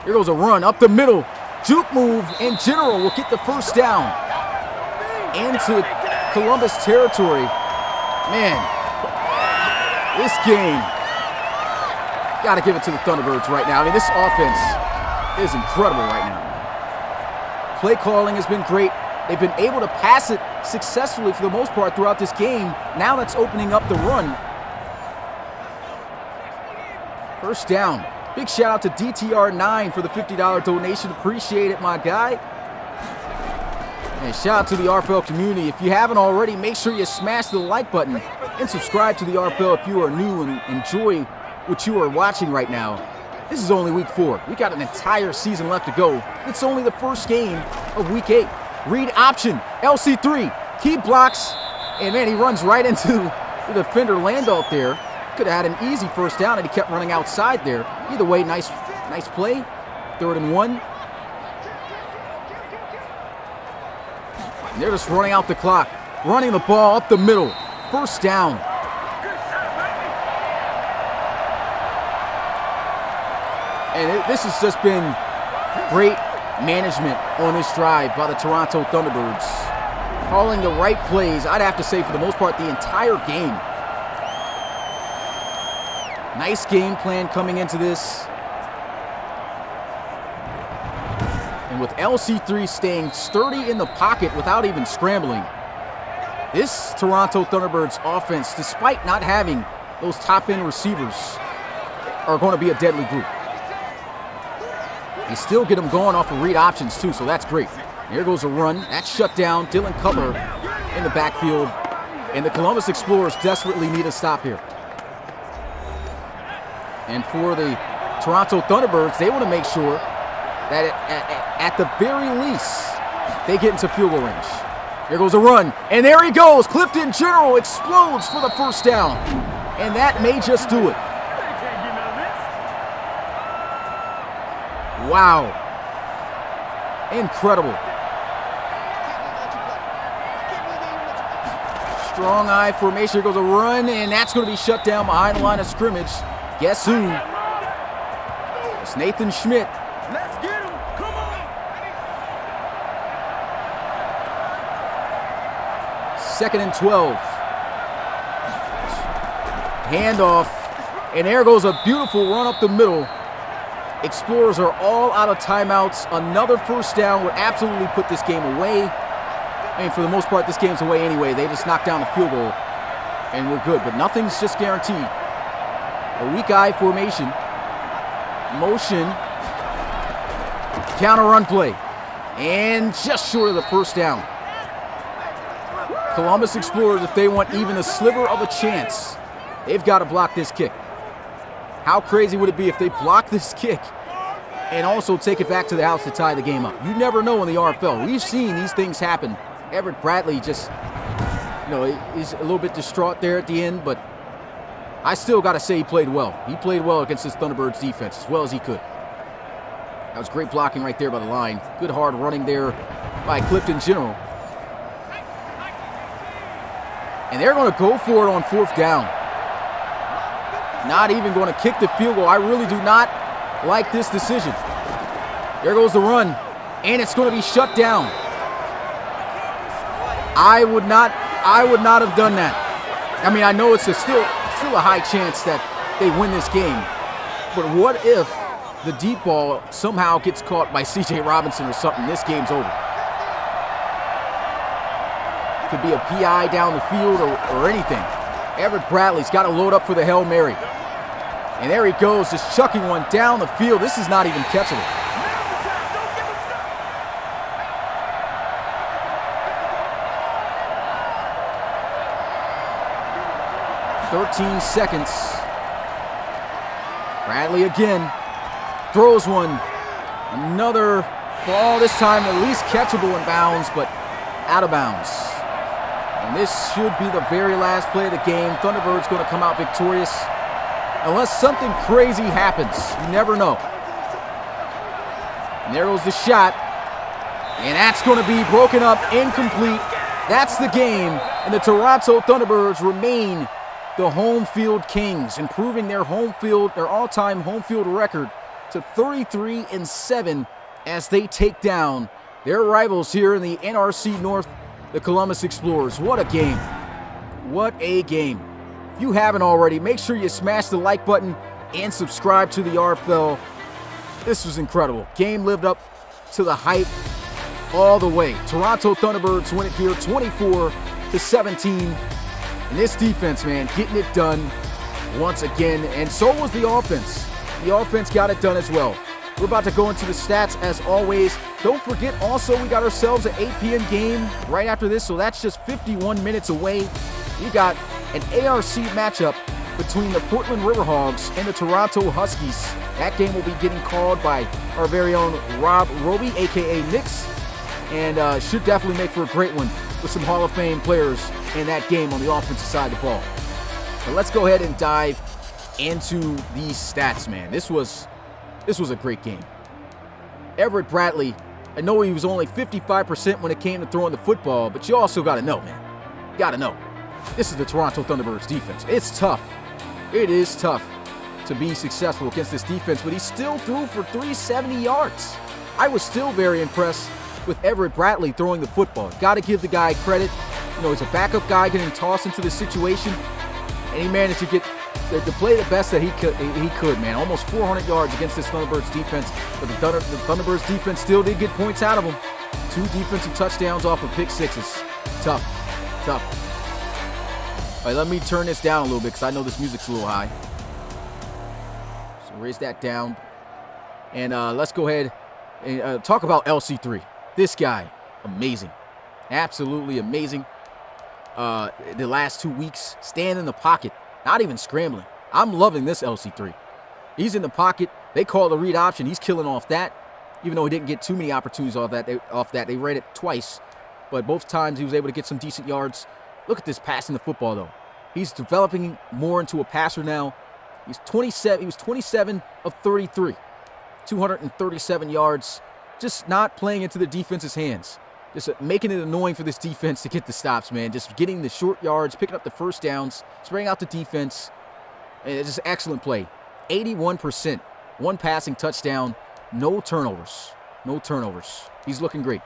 Here goes a run up the middle. Juke move, and General will get the first down into Columbus territory. Man, this game, got to give it to the Thunderbirds right now. I mean, this offense is incredible right now. Play calling has been great. They've been able to pass it successfully for the most part throughout this game. Now that's opening up the run. First down. Big shout out to DTR9 for the $50 donation. Appreciate it, my guy. And shout out to the RFL community. If you haven't already, make sure you smash the like button and subscribe to the RFL if you are new and enjoy what you are watching right now. This is only week 4. We got an entire season left to go. It's only the first game of week 8. Read option, LC3, key blocks, and man, he runs right into the defender Landau there. Could have had an easy first down, and he kept running outside there. Either way, nice play. 3rd and 1. And they're just running out the clock, running the ball up the middle. First down. And this has just been great management on this drive by the Toronto Thunderbirds. Calling the right plays, I'd have to say, for the most part, the entire game. Nice game plan coming into this. And with LC3 staying sturdy in the pocket without even scrambling, this Toronto Thunderbirds offense, despite not having those top-end receivers, are going to be a deadly group. They still get them going off of read options too, so that's great. Here goes a run. That's shut down. Dylan Cutler in the backfield. And the Columbus Explorers desperately need a stop here. And for the Toronto Thunderbirds, they want to make sure that at the very least, they get into field goal range. Here goes a run, and there he goes. Clifton General explodes for the first down. And that may just do it. Wow. Incredible. Strong eye formation. Here goes a run, and that's going to be shut down behind the line of scrimmage. Guess who? It's Nathan Schmidt.
Let's get him. Come on.
2nd and 12. Handoff. And there goes a beautiful run up the middle. Explorers are all out of timeouts. Another first down would absolutely put this game away. I mean, for the most part, this game's away anyway. They just knocked down the field goal, and we're good. But nothing's just guaranteed. A weak eye formation. Motion. Counter run play. And just short of the first down. Columbus Explorers, if they want even a sliver of a chance, they've got to block this kick. How crazy would it be if they block this kick and also take it back to the house to tie the game up? You never know in the RFL. We've seen these things happen. Everett Bradley just, he's a little bit distraught there at the end, but I still got to say he played well. He played well against this Thunderbirds defense, as well as he could. That was great blocking right there by the line. Good hard running there by Clifton General. And they're going to go for it on 4th down. Not even going to kick the field goal. I really do not like this decision. There goes the run, and it's going to be shut down. I would not have done that. I mean, I know it's still a high chance that they win this game, but what if the deep ball somehow gets caught by C.J. Robinson or something? This game's over. Could be a PI down the field or anything. Everett Bradley's got to load up for the Hail Mary. And there he goes, just chucking one down the field. This is not even catchable. 13 seconds. Bradley again throws one. Another ball, this time at least catchable in bounds, but out of bounds. And this should be the very last play of the game. Thunderbirds going to come out victorious. Unless something crazy happens. You never know. And there goes the shot. And that's going to be broken up, incomplete. That's the game. And the Toronto Thunderbirds remain the home field kings, improving their all-time home field record to 33-7 as they take down their rivals here in the NRC North, the Columbus Explorers. What a game. What a game. If you haven't already, make sure you smash the like button and subscribe to the RFL. This was incredible. Game lived up to the hype all the way. Toronto Thunderbirds win it here 24-17. And this defense, man, getting it done once again. And so was the offense. The offense got it done as well. We're about to go into the stats as always. Don't forget also we got ourselves an 8 p.m. game right after this, so that's just 51 minutes away. We got an ARC matchup between the Portland Riverhogs and the Toronto Huskies. That game will be getting called by our very own Rob Roby, a.k.a. Knicks, and should definitely make for a great one with some Hall of Fame players in that game on the offensive side of the ball. But let's go ahead and dive into these stats, man. This was a great game. Everett Bradley, I know he was only 55% when it came to throwing the football, but you also got to know, man. You got to know. This is the Toronto Thunderbirds defense. It's tough. It is tough to be successful against this defense, but he still threw for 370 yards. I was still very impressed with Everett Bradley throwing the football. Got to give the guy credit. You know, he's a backup guy getting tossed into the situation, and he managed to play the best that he could, man. Almost 400 yards against this Thunderbirds defense, but the Thunderbirds defense still did get points out of him. 2 defensive touchdowns off of pick sixes. Tough. All right, let me turn this down a little bit because I know this music's a little high. So raise that down. And let's go ahead and talk about LC3. This guy, amazing. Absolutely amazing. The last 2 weeks, staying in the pocket, not even scrambling. I'm loving this LC3. He's in the pocket. They call the read option. He's killing off that, even though he didn't get too many opportunities off that. They read it twice, but both times he was able to get some decent yards. Look at this passing the football, though. He's developing more into a passer now. He's 27. He was 27 of 33, 237 yards. Just not playing into the defense's hands. Just making it annoying for this defense to get the stops, man. Just getting the short yards, picking up the first downs, spraying out the defense. And it's just excellent play. 81%. 1 passing touchdown. No turnovers. He's looking great.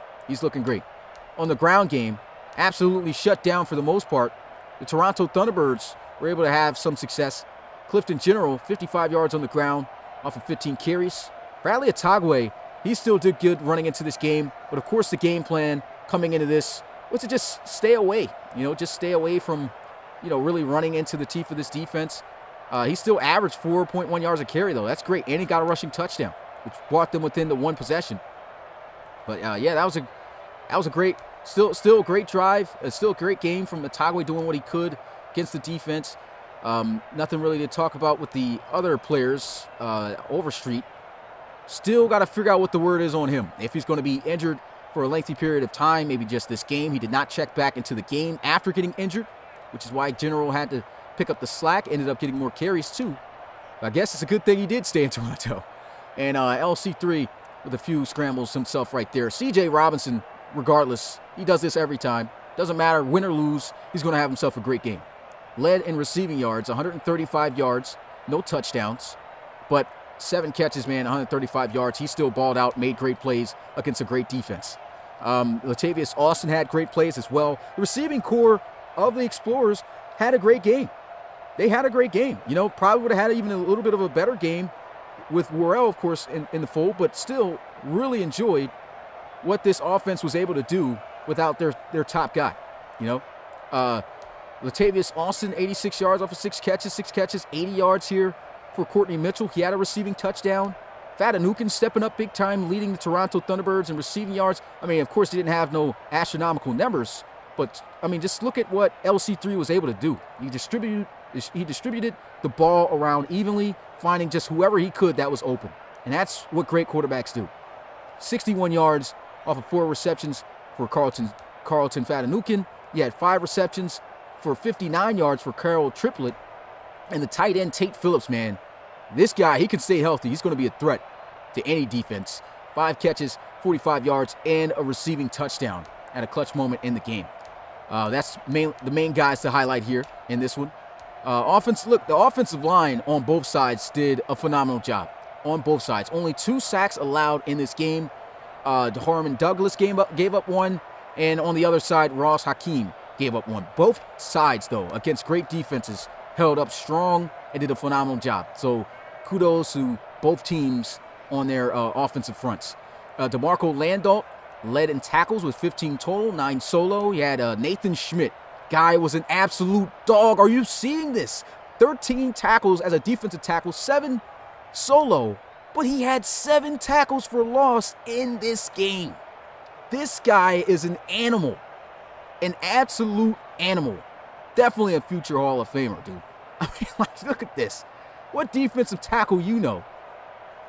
On the ground game, absolutely shut down for the most part. The Toronto Thunderbirds were able to have some success. Clifton General, 55 yards on the ground off of 15 carries. Bradley Atagwe, he still did good running into this game. But, of course, the game plan coming into this was to just stay away. Just stay away from, really running into the teeth of this defense. He still averaged 4.1 yards a carry, though. That's great. And he got a rushing touchdown, which brought them within the 1 possession. But, yeah, that was a great, still a great drive. Still a great game from Atagwe doing what he could against the defense. Nothing really to talk about with the other players. Overstreet. Still got to figure out what the word is on him. If he's going to be injured for a lengthy period of time, maybe just this game. He did not check back into the game after getting injured, which is why General had to pick up the slack, ended up getting more carries too. I guess it's a good thing he did stay in Toronto. And LC3 with a few scrambles himself right there. C.J. Robinson, regardless, he does this every time. Doesn't matter, win or lose, he's going to have himself a great game. Led in receiving yards, 135 yards, no touchdowns, but 7 catches, man, 135 yards. He still balled out, made great plays against a great defense. Latavius Austin had great plays as well. The receiving core of the Explorers had a great game. They had a great game. You know, probably would have had even a little bit of a better game with Worrell, of course, in the fold, but still really enjoyed what this offense was able to do without their top guy. You know, Latavius Austin, 86 yards off of 6 catches, 80 yards here for Courtney Mitchell. He had a receiving touchdown. Fadanukin stepping up big time, leading the Toronto Thunderbirds in receiving yards. I mean, of course, he didn't have no astronomical numbers, but, I mean, just look at what LC3 was able to do. He distributed the ball around evenly, finding just whoever he could that was open. And that's what great quarterbacks do. 61 yards off of 4 receptions for Carlton Fadanukin. He had 5 receptions for 59 yards for Carroll Triplett. And the tight end, Tate Phillips, man, this guy, he can stay healthy. He's going to be a threat to any defense. 5 catches, 45 yards, and a receiving touchdown at a clutch moment in the game. That's the main guys to highlight here in this one. The offensive line on both sides did a phenomenal job. On both sides. Only 2 sacks allowed in this game. Harmon Douglas gave up 1, and on the other side, Ross Hakeem gave up 1. Both sides, though, against great defenses, held up strong and did a phenomenal job. So kudos to both teams on their offensive fronts. DeMarco Landau led in tackles with 15 total, 9 solo. He had Nathan Schmidt. Guy was an absolute dog. Are you seeing this? 13 tackles as a defensive tackle, 7 solo, but he had 7 tackles for loss in this game. This guy is an animal, an absolute animal. Definitely a future Hall of Famer, dude. I mean, like, look at this. What defensive tackle you know?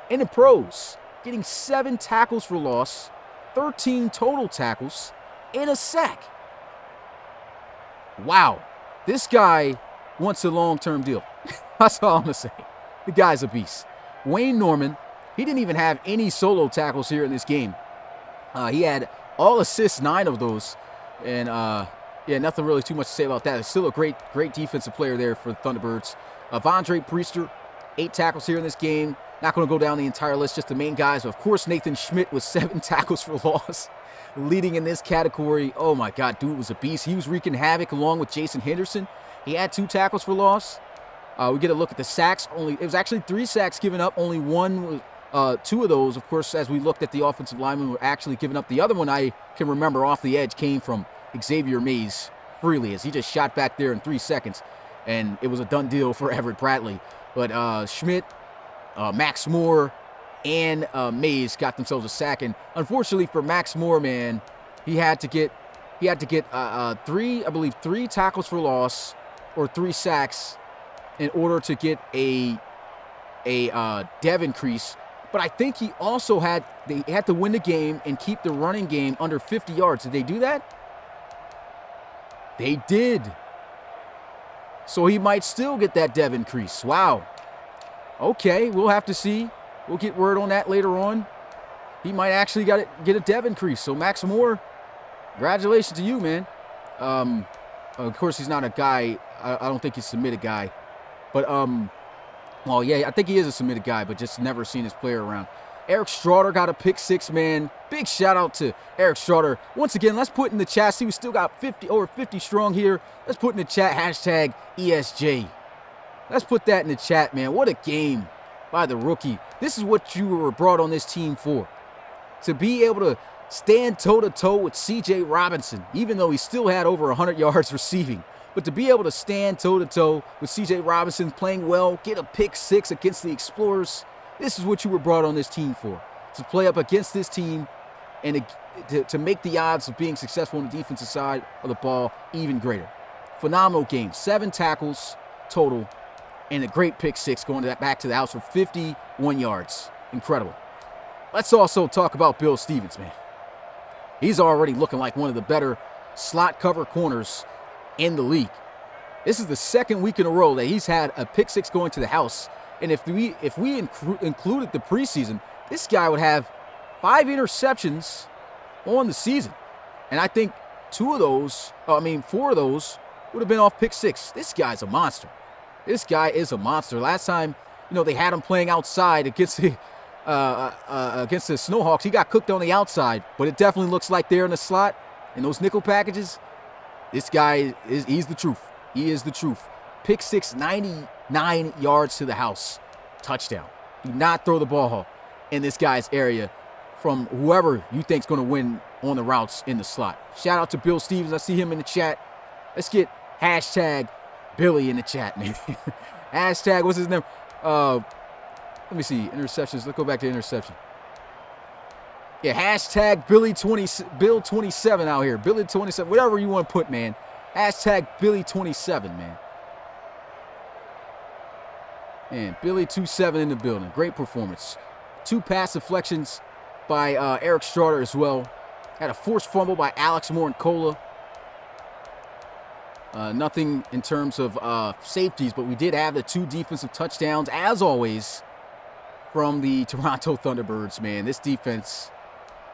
In the pros, getting 7 tackles for loss, 13 total tackles, and a sack. Wow. This guy wants a long-term deal. That's all I'm going to say. The guy's a beast. Wayne Norman, he didn't even have any solo tackles here in this game. He had all assists, 9 of those. And, yeah, nothing really too much to say about that. It's still a great defensive player there for the Thunderbirds. Vondre Priester, 8 tackles here in this game. Not going to go down the entire list, just the main guys. But of course, Nathan Schmidt with 7 tackles for loss, leading in this category. Oh, my God, dude was a beast. He was wreaking havoc along with Jason Henderson. He had 2 tackles for loss. We get a look at the sacks. It was actually 3 sacks given up. Only 1 was 2 of those, of course, as we looked at the offensive linemen, were actually given up. The other one I can remember off the edge came from Xavier Mays freely, as he just shot back there in 3 seconds, and it was a done deal for Everett Bradley. But Schmidt, Max Moore, and Mays got themselves a sack. And unfortunately for Max Moore, man, he had to get 3 tackles for loss or 3 sacks in order to get a dev increase. But I think he also had to win the game and keep the running game under 50 yards. Did they do that? They did. So he might still get that dev increase. Wow. Okay, we'll have to see. We'll get word on that later on. He might actually get a dev increase. So Max Moore, congratulations to you, man. Of course, he's not a guy. I don't think he's a submitted guy. But, well, yeah, I think he is a submitted guy, but just never seen his player around. Eric Straughter got a pick 6, man. Big shout out to Eric Straughter. Once again, let's put in the chat. See, we still got over 50 strong here. Let's put in the chat hashtag ESJ. Let's put that in the chat, man. What a game by the rookie. This is what you were brought on this team for. To be able to stand toe-to-toe with C.J. Robinson, even though he still had over 100 yards receiving. But to be able to stand toe-to-toe with C.J. Robinson playing well, get a pick 6 against the Explorers, this is what you were brought on this team for. To play up against this team and to make the odds of being successful on the defensive side of the ball even greater. Phenomenal game. 7 tackles total and a great pick 6 going back to the house for 51 yards. Incredible. Let's also talk about Bill Stevens, man. He's already looking like one of the better slot cover corners in the league. This is the 2nd week in a row that he's had a pick 6 going to the house. And if we included the preseason, this guy would have 5 interceptions on the season. And I think 4 of those would have been off pick six. This guy's a monster. This guy is a monster. Last time, they had him playing outside against the Snowhawks. He got cooked on the outside, but it definitely looks like they're in the slot in those nickel packages. This guy he's the truth. He is the truth. Pick six, 99 yards to the house. Touchdown. Do not throw the ball in this guy's area from whoever you think's going to win on the routes in the slot. Shout out to Bill Stevens. I see him in the chat. Let's get hashtag Billy in the chat, man. Hashtag, what's his name? Let me see. Interceptions. Let's go back to interception. Yeah, hashtag Bill27 out here. Billy27. Whatever you want to put, man. Hashtag Billy27, man. And Billy27 in the building. Great performance. 2 pass deflections by Eric Straughter as well. Had a forced fumble by Alex Morincola. Nothing in terms of safeties, but we did have the 2 defensive touchdowns, as always, from the Toronto Thunderbirds, man. This defense,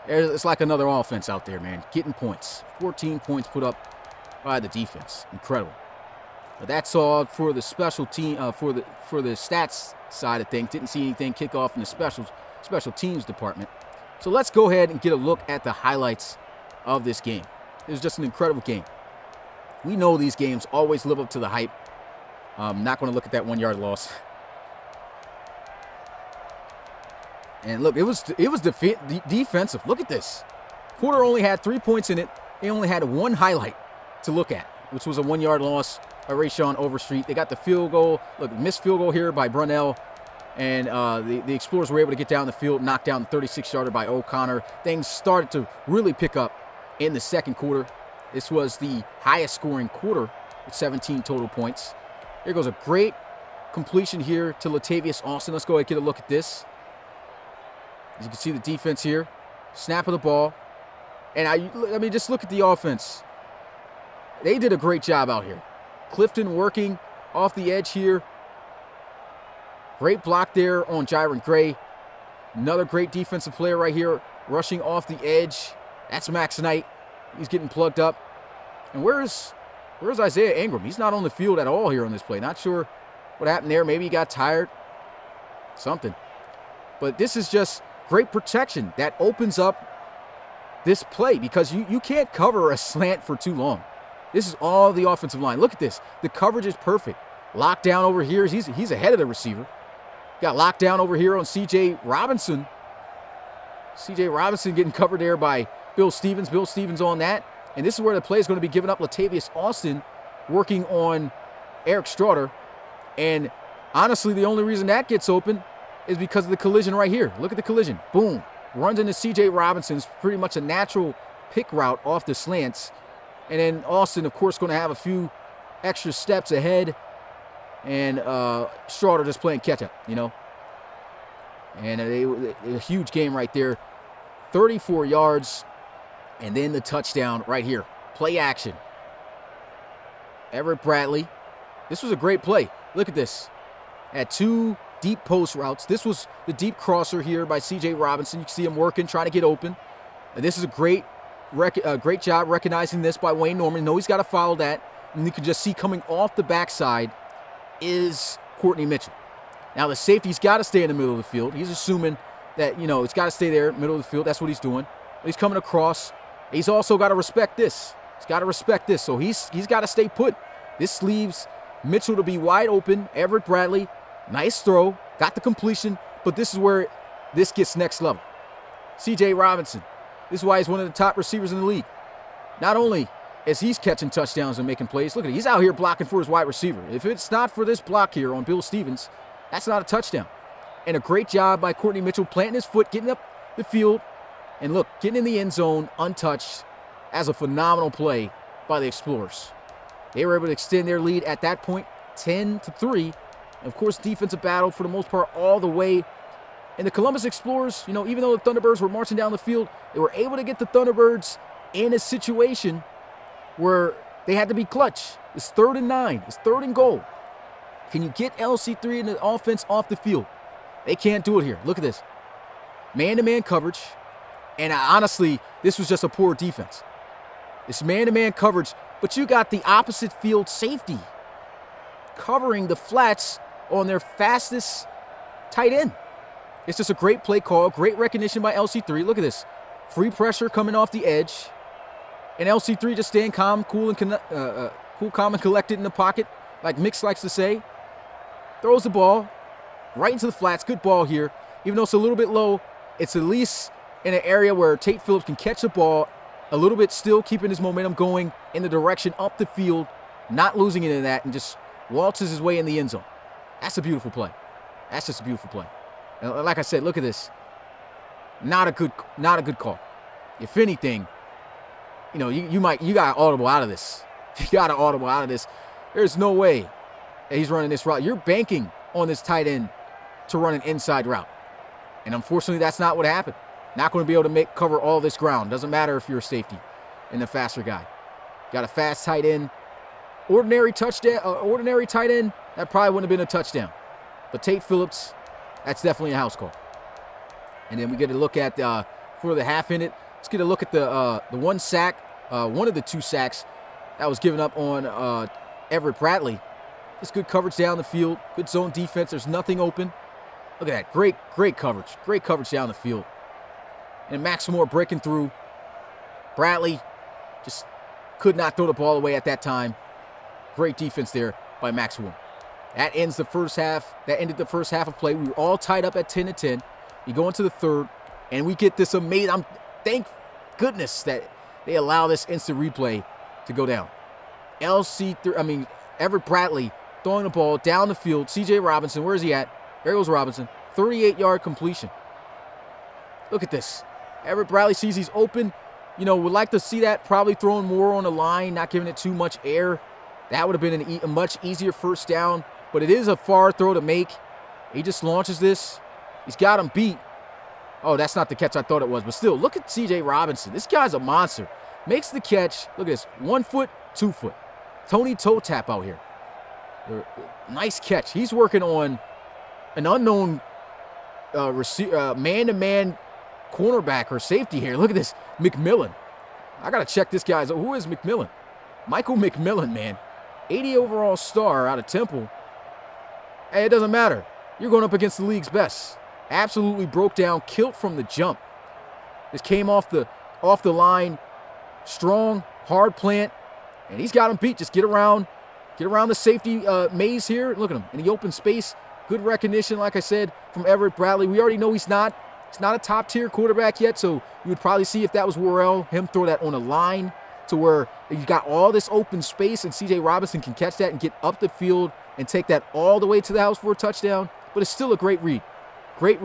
it's like another offense out there, man. Getting points. 14 points put up by the defense. Incredible. But that's all for the special team, for the stats side of things. Didn't see anything kick off in the special teams department. So let's go ahead and get a look at the highlights of this game. It was just an incredible game. We know these games always live up to the hype. I'm not going to look at that 1-yard loss. And look, it was defensive. Look at this. Porter only had 3 points in it. They only had 1 highlight to look at, which was a 1-yard loss by Rayshon Overstreet. They got the field goal. Look, missed field goal here by Brunell. And the Explorers were able to get down the field, knock down the 36-yarder by O'Connor. Things started to really pick up in the second quarter. This was the highest scoring quarter with 17 total points. Here goes a great completion here to Latavius Austin. Let's go ahead and get a look at this. As you can see the defense here. Snap of the ball. And I mean, just look at the offense. They did a great job out here. Clifton working off the edge here. Great block there on Jyron Gray. Another great defensive player right here, rushing off the edge. That's Max Knight. He's getting plugged up. And where's Isaiah Ingram? He's not on the field at all here on this play. Not sure what happened there. Maybe he got tired. Something. But this is just great protection that opens up this play because you can't cover a slant for too long. This is all the offensive line. Look at this. The coverage is perfect. Locked down over here. He's ahead of the receiver. Got locked down over here on C.J. Robinson. C.J. Robinson getting covered there by Bill Stevens. Bill Stevens on that. And this is where the play is going to be given up. Latavius Austin working on Eric Straughter. And honestly, the only reason that gets open is because of the collision right here. Look at the collision. Boom. Runs into C.J. Robinson. It's pretty much a natural pick route off the slants. And then Austin, of course, going to have a few extra steps ahead. And Straughter just playing catch-up, And a huge game right there. 34 yards. And then the touchdown right here. Play action. Everett Bradley. This was a great play. Look at this. Had 2 deep post routes. This was the deep crosser here by C.J. Robinson. You can see him working, trying to get open. And this is a great job recognizing this by Wayne Norman. He's got to follow that. And you can just see coming off the backside is Courtney Mitchell. Now the safety's got to stay in the middle of the field. He's assuming that, it's got to stay there, middle of the field. That's what he's doing. He's coming across. He's also got to respect this. He's got to respect this. So he's got to stay put. This leaves Mitchell to be wide open. Everett Bradley, nice throw. Got the completion. But this is where this gets next level. C.J. Robinson. This is why he's one of the top receivers in the league. Not only as he's catching touchdowns and making plays. Look at it. He's out here blocking for his wide receiver. If it's not for this block here on Bill Stevens, that's not a touchdown. And a great job by Courtney Mitchell planting his foot, getting up the field, and look, getting in the end zone untouched as a phenomenal play by the Explorers. They were able to extend their lead at that point, 10-3. Of course, defensive battle for the most part all the way. And the Columbus Explorers, even though the Thunderbirds were marching down the field, they were able to get the Thunderbirds in a situation where they had to be clutch. It's 3rd and 9. It's 3rd and goal. Can you get LC3 in the offense off the field? They can't do it here. Look at this. Man-to-man coverage. And honestly, this was just a poor defense. It's man-to-man coverage, but you got the opposite field safety covering the flats on their fastest tight end. It's just a great play call, great recognition by LC3. Look at this. Free pressure coming off the edge. And LC3 just staying calm, cool, calm, and collected in the pocket, like Mix likes to say. Throws the ball right into the flats. Good ball here. Even though it's a little bit low, it's at least in an area where Tate Phillips can catch the ball a little bit, still keeping his momentum going in the direction up the field, not losing it in that, and just waltzes his way in the end zone. That's a beautiful play. That's just a beautiful play. And like I said, look at this. Not a good call. If anything, you got to audible out of this. You got to audible out of this. There's no way that he's running this route. You're banking on this tight end to run an inside route. And unfortunately, that's not what happened. Not going to be able to cover all this ground. Doesn't matter if you're a safety and the faster guy. Got a fast tight end. Ordinary tight end, that probably wouldn't have been a touchdown. But Tate Phillips, that's definitely a house call. And then we get a look at, for the half in it, let's get a look at the one sack, one of the two sacks that was given up on Everett Bradley. Just good coverage down the field, good zone defense. There's nothing open. Look at that, great coverage down the field. And Maximore breaking through. Bradley just could not throw the ball away at that time. Great defense there by Maximore. That ends the first half. That ended the first half of play. We were all tied up at 10-10. You go into the third, and we get this amazing. Thank goodness that they allow this instant replay to go down. Everett Bradley throwing the ball down the field. C.J. Robinson, where is he at? There goes Robinson. 38-yard completion. Look at this. Everett Bradley sees he's open. Would like to see that, probably throwing more on the line, not giving it too much air. That would have been a much easier first down, but it is a far throw to make. He just launches this. He's got him beat. Oh, that's not the catch I thought it was, but still, look at C.J. Robinson. This guy's a monster. Makes the catch. Look at this. 1 foot, 2 foot. Tony toe tap out here. Nice catch. He's working on an unknown man-to-man cornerback or safety here. Look at this. McMillan. I got to check this guy's. Who is McMillan? Michael McMillan, man. 80 overall star out of Temple. Hey, it doesn't matter. You're going up against the league's best. Absolutely broke down, killed from the jump. This came off the line. Strong, hard plant. And he's got him beat. Just get around the safety maze here. Look at him in the open space. Good recognition, like I said, from Everett Bradley. We already know he's not a top-tier quarterback yet, so you would probably see if that was Worrell, him throw that on a line to where you got all this open space and C.J. Robinson can catch that and get up the field and take that all the way to the house for a touchdown. But it's still a great read. Great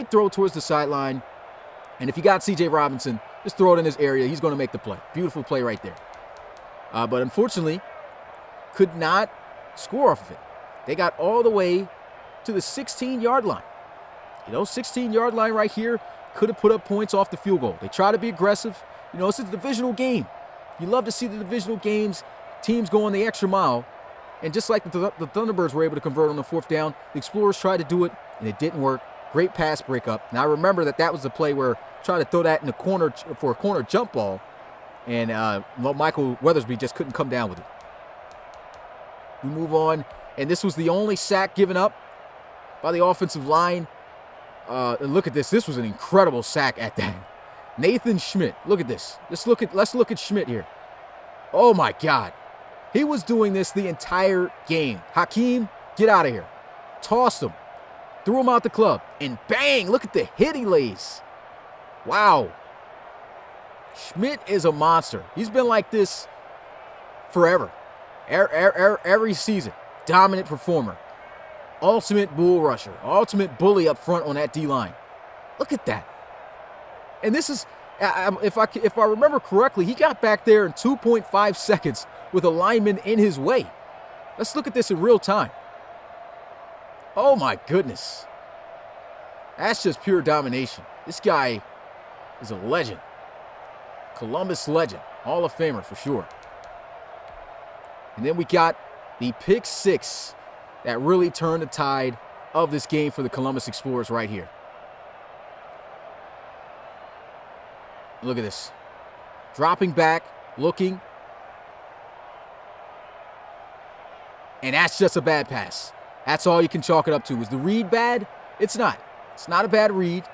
throw towards the sideline. And if you got C.J. Robinson, just throw it in his area. He's going to make the play. Beautiful play right there. But unfortunately, could not score off of it. They got all the way to the 16-yard line. 16-yard line right here, could have put up points off the field goal. They try to be aggressive. It's a divisional game. You love to see the divisional games, teams going the extra mile. And just like the Thunderbirds were able to convert on the fourth down, the Explorers tried to do it, and it didn't work. Great pass breakup. Now, I remember that was the play where trying to throw that in the corner for a corner jump ball, and Michael Weathersby just couldn't come down with it. We move on, and this was the only sack given up by the offensive line. And look at this. This was an incredible sack at that. Nathan Schmidt. Look at this. Let's look at Schmidt here. Oh, my God. He was doing this the entire game. Hakeem, get out of here. Tossed him. Threw him out the club. And bang, look at the hit he lays. Wow. Schmidt is a monster. He's been like this forever. Every season. Dominant performer. Ultimate bull rusher. Ultimate bully up front on that D-line. Look at that. And this is, if I remember correctly, he got back there in 2.5 seconds with a lineman in his way. Let's look at this in real time. Oh, my goodness. That's just pure domination. This guy is a legend. Columbus legend. Hall of Famer for sure. And then we got the pick six that really turned the tide of this game for the Columbus Explorers right here. Look at this. Dropping back, looking. And that's just a bad pass. That's all you can chalk it up to. Is the read bad? It's not. It's not a bad read.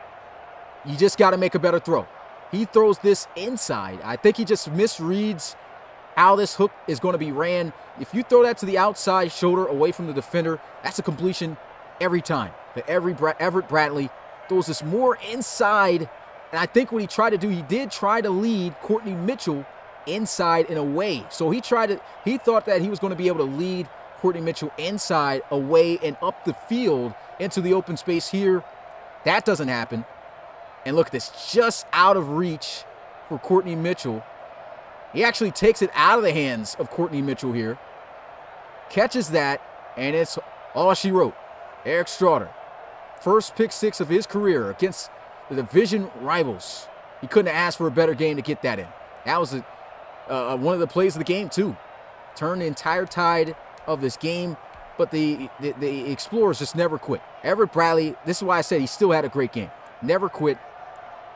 You just got to make a better throw. He throws this inside. I think he just misreads how this hook is going to be ran. If you throw that to the outside shoulder away from the defender, that's a completion every time. But Everett Bradley throws this more inside. And I think what he tried to do, he did try to lead Courtney Mitchell inside and away. So he thought that he was going to be able to lead Courtney Mitchell inside, away, and up the field into the open space here. That doesn't happen. And look at this, just out of reach for Courtney Mitchell. He actually takes it out of the hands of Courtney Mitchell here. Catches that, and it's all she wrote. Eric Straughter, first pick six of his career against the division rivals. He couldn't have asked for a better game to get that in. That was one of the plays of the game, too. Turned the entire tide of this game, but the Explorers just never quit. Everett Bradley, this is why I said he still had a great game. Never quit.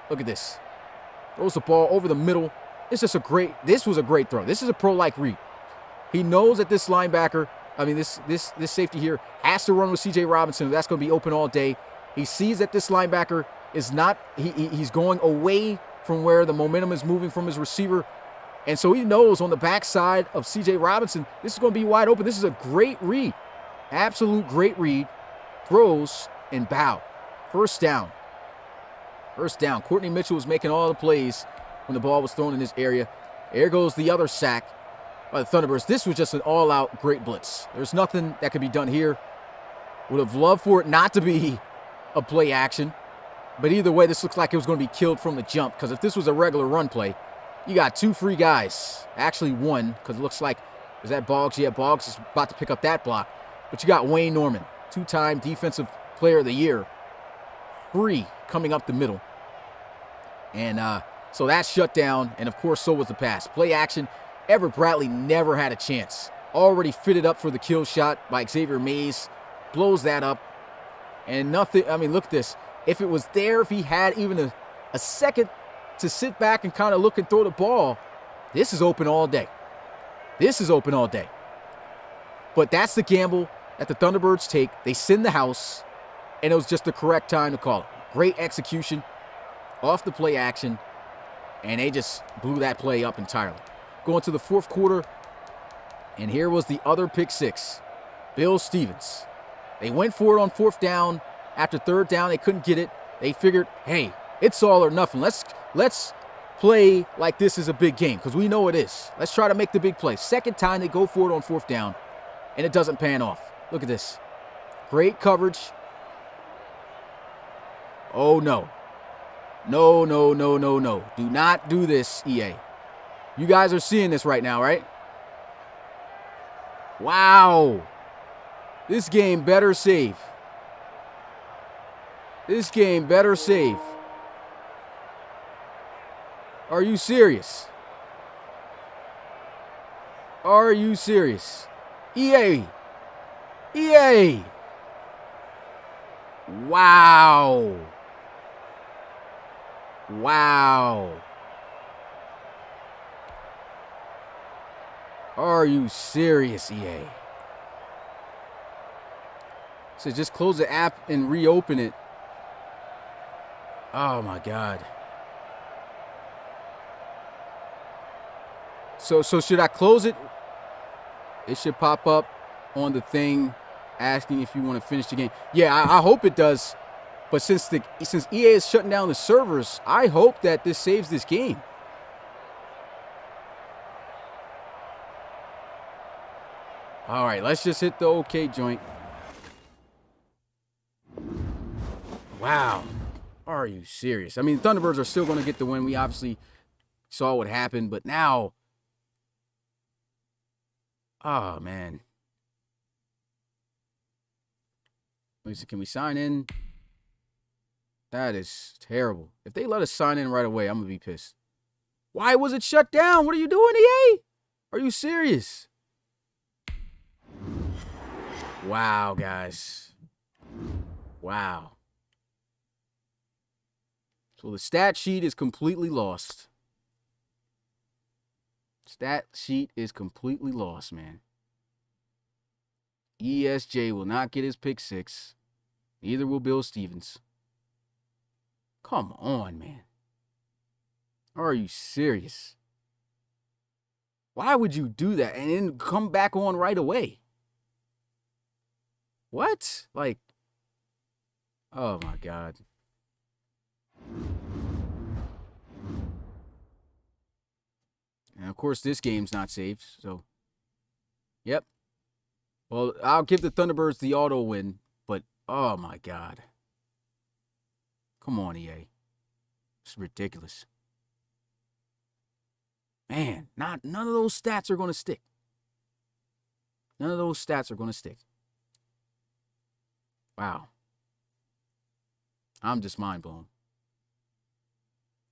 Look at this. Throws the ball over the middle. This was a great throw. This is a pro-like read. He knows that this linebacker, this safety here has to run with C.J. Robinson. That's going to be open all day. He sees that this linebacker is not, he's going away from where the momentum is moving from his receiver. And so he knows on the backside of C.J. Robinson, this is going to be wide open. This is a great read. Absolute great read. Throws and bow. First down. First down. Courtney Mitchell was making all the plays when the ball was thrown in this area. There goes the other sack by the Thunderbirds. This was just an all-out great blitz. There's nothing that could be done here. Would have loved for it not to be a play action. But either way, this looks like it was going to be killed from the jump, because if this was a regular run play, you got two free guys. Actually one, because it looks like, is that Boggs? Yeah, Boggs is about to pick up that block. But you got Wayne Norman, two-time Defensive Player of the Year, free coming up the middle. And so that's shut down, and of course so was the pass. Play action. Everett Bradley never had a chance. Already fitted up for the kill shot by Xavier Mays. Blows that up. And nothing, look at this. If it was there, if he had even a second to sit back and kind of look and throw the ball, this is open all day. This is open all day. But that's the gamble that the Thunderbirds take. They send the house, and it was just the correct time to call it. Great execution off the play action, and they just blew that play up entirely. Going to the fourth quarter, and here was the other pick six. Bill Stevens. They went for it on fourth down. After third down, they couldn't get it. They figured, hey, it's all or nothing. Let's play like this is a big game, because we know it is. Let's try to make the big play. Second time they go for it on fourth down, and it doesn't pan off. Look at this. Great coverage. Oh, no. No, no, no, no, no. Do not do this, EA. You guys are seeing this right now, right? Wow. This game better save. This game better save. Are you serious? Are you serious? EA. EA. Wow. Wow. Are you serious, EA? So just close the app and reopen it. Oh my God. So should I close it? It should pop up on the thing asking if you want to finish the game. Yeah, I hope it does. But since EA is shutting down the servers, I hope that this saves this game. All right, let's just hit the OK joint. Wow. Are you serious? Thunderbirds are still going to get the win. We obviously saw what happened, but now, oh, man. Let me see, can we sign in? That is terrible. If they let us sign in right away, I'm going to be pissed. Why was it shut down? What are you doing, EA? Are you serious? Wow, guys. Wow. So the stat sheet is completely lost. Stat sheet is completely lost, man. ESJ will not get his pick 6. Neither will Bill Stevens. Come on, man. Are you serious? Why would you do that and then come back on right away? What? Like, oh my God. And of course, this game's not saved, so. Yep. Well, I'll give the Thunderbirds the auto win, but oh my God. Come on, EA. It's ridiculous. Man, none of those stats are going to stick. None of those stats are going to stick. Wow. I'm just mind blown.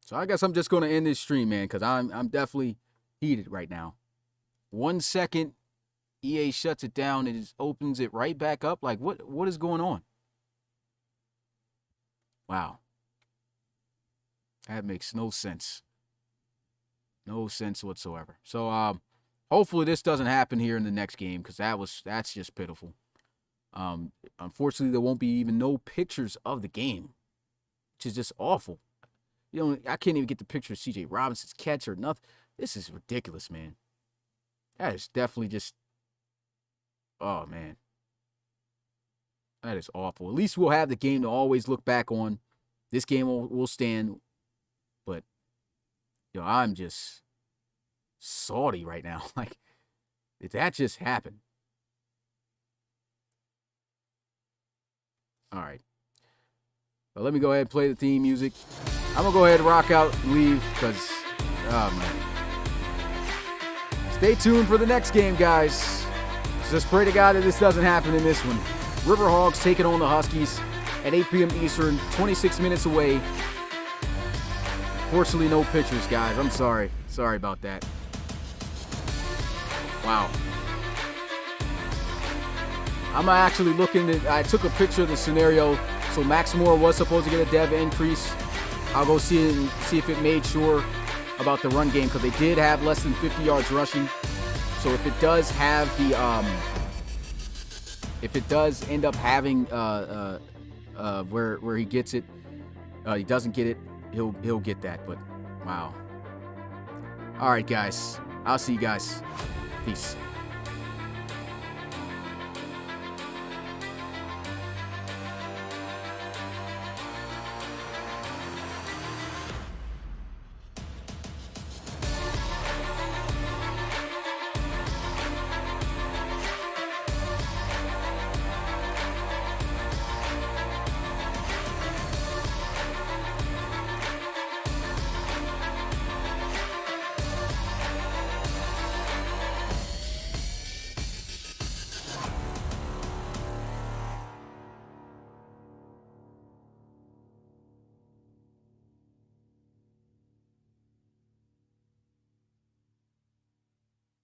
So I guess I'm just going to end this stream, man, because I'm definitely heated right now. 1 second, EA shuts it down and it opens it right back up. Like, what is going on? Wow. That makes no sense. No sense whatsoever. So hopefully this doesn't happen here in the next game, because that's just pitiful. Unfortunately, there won't be even no pictures of the game, which is just awful. You know, I can't even get the picture of C.J. Robinson's catch or nothing. This is ridiculous, man. That is definitely just, oh, man. That is awful. At least we'll have the game to always look back on. This game will stand. But, yo, I'm just salty right now. Like, did that just happen? All right. Well, let me go ahead and play the theme music. I'm going to go ahead and rock out and leave because, oh, man. Stay tuned for the next game, guys. Just pray to God that this doesn't happen in this one. Riverhawks taking on the Huskies at 8 p.m. Eastern, 26 minutes away. Fortunately, no pictures, guys. I'm sorry. Sorry about that. Wow. I'm actually looking at, I took a picture of the scenario. So Max Moore was supposed to get a dev increase. I'll go see if it made sure about the run game, because they did have less than 50 yards rushing. So if it does have the, if it does end up having where he gets it, he doesn't get it, he'll get that. But wow. All right, guys. I'll see you guys. Peace.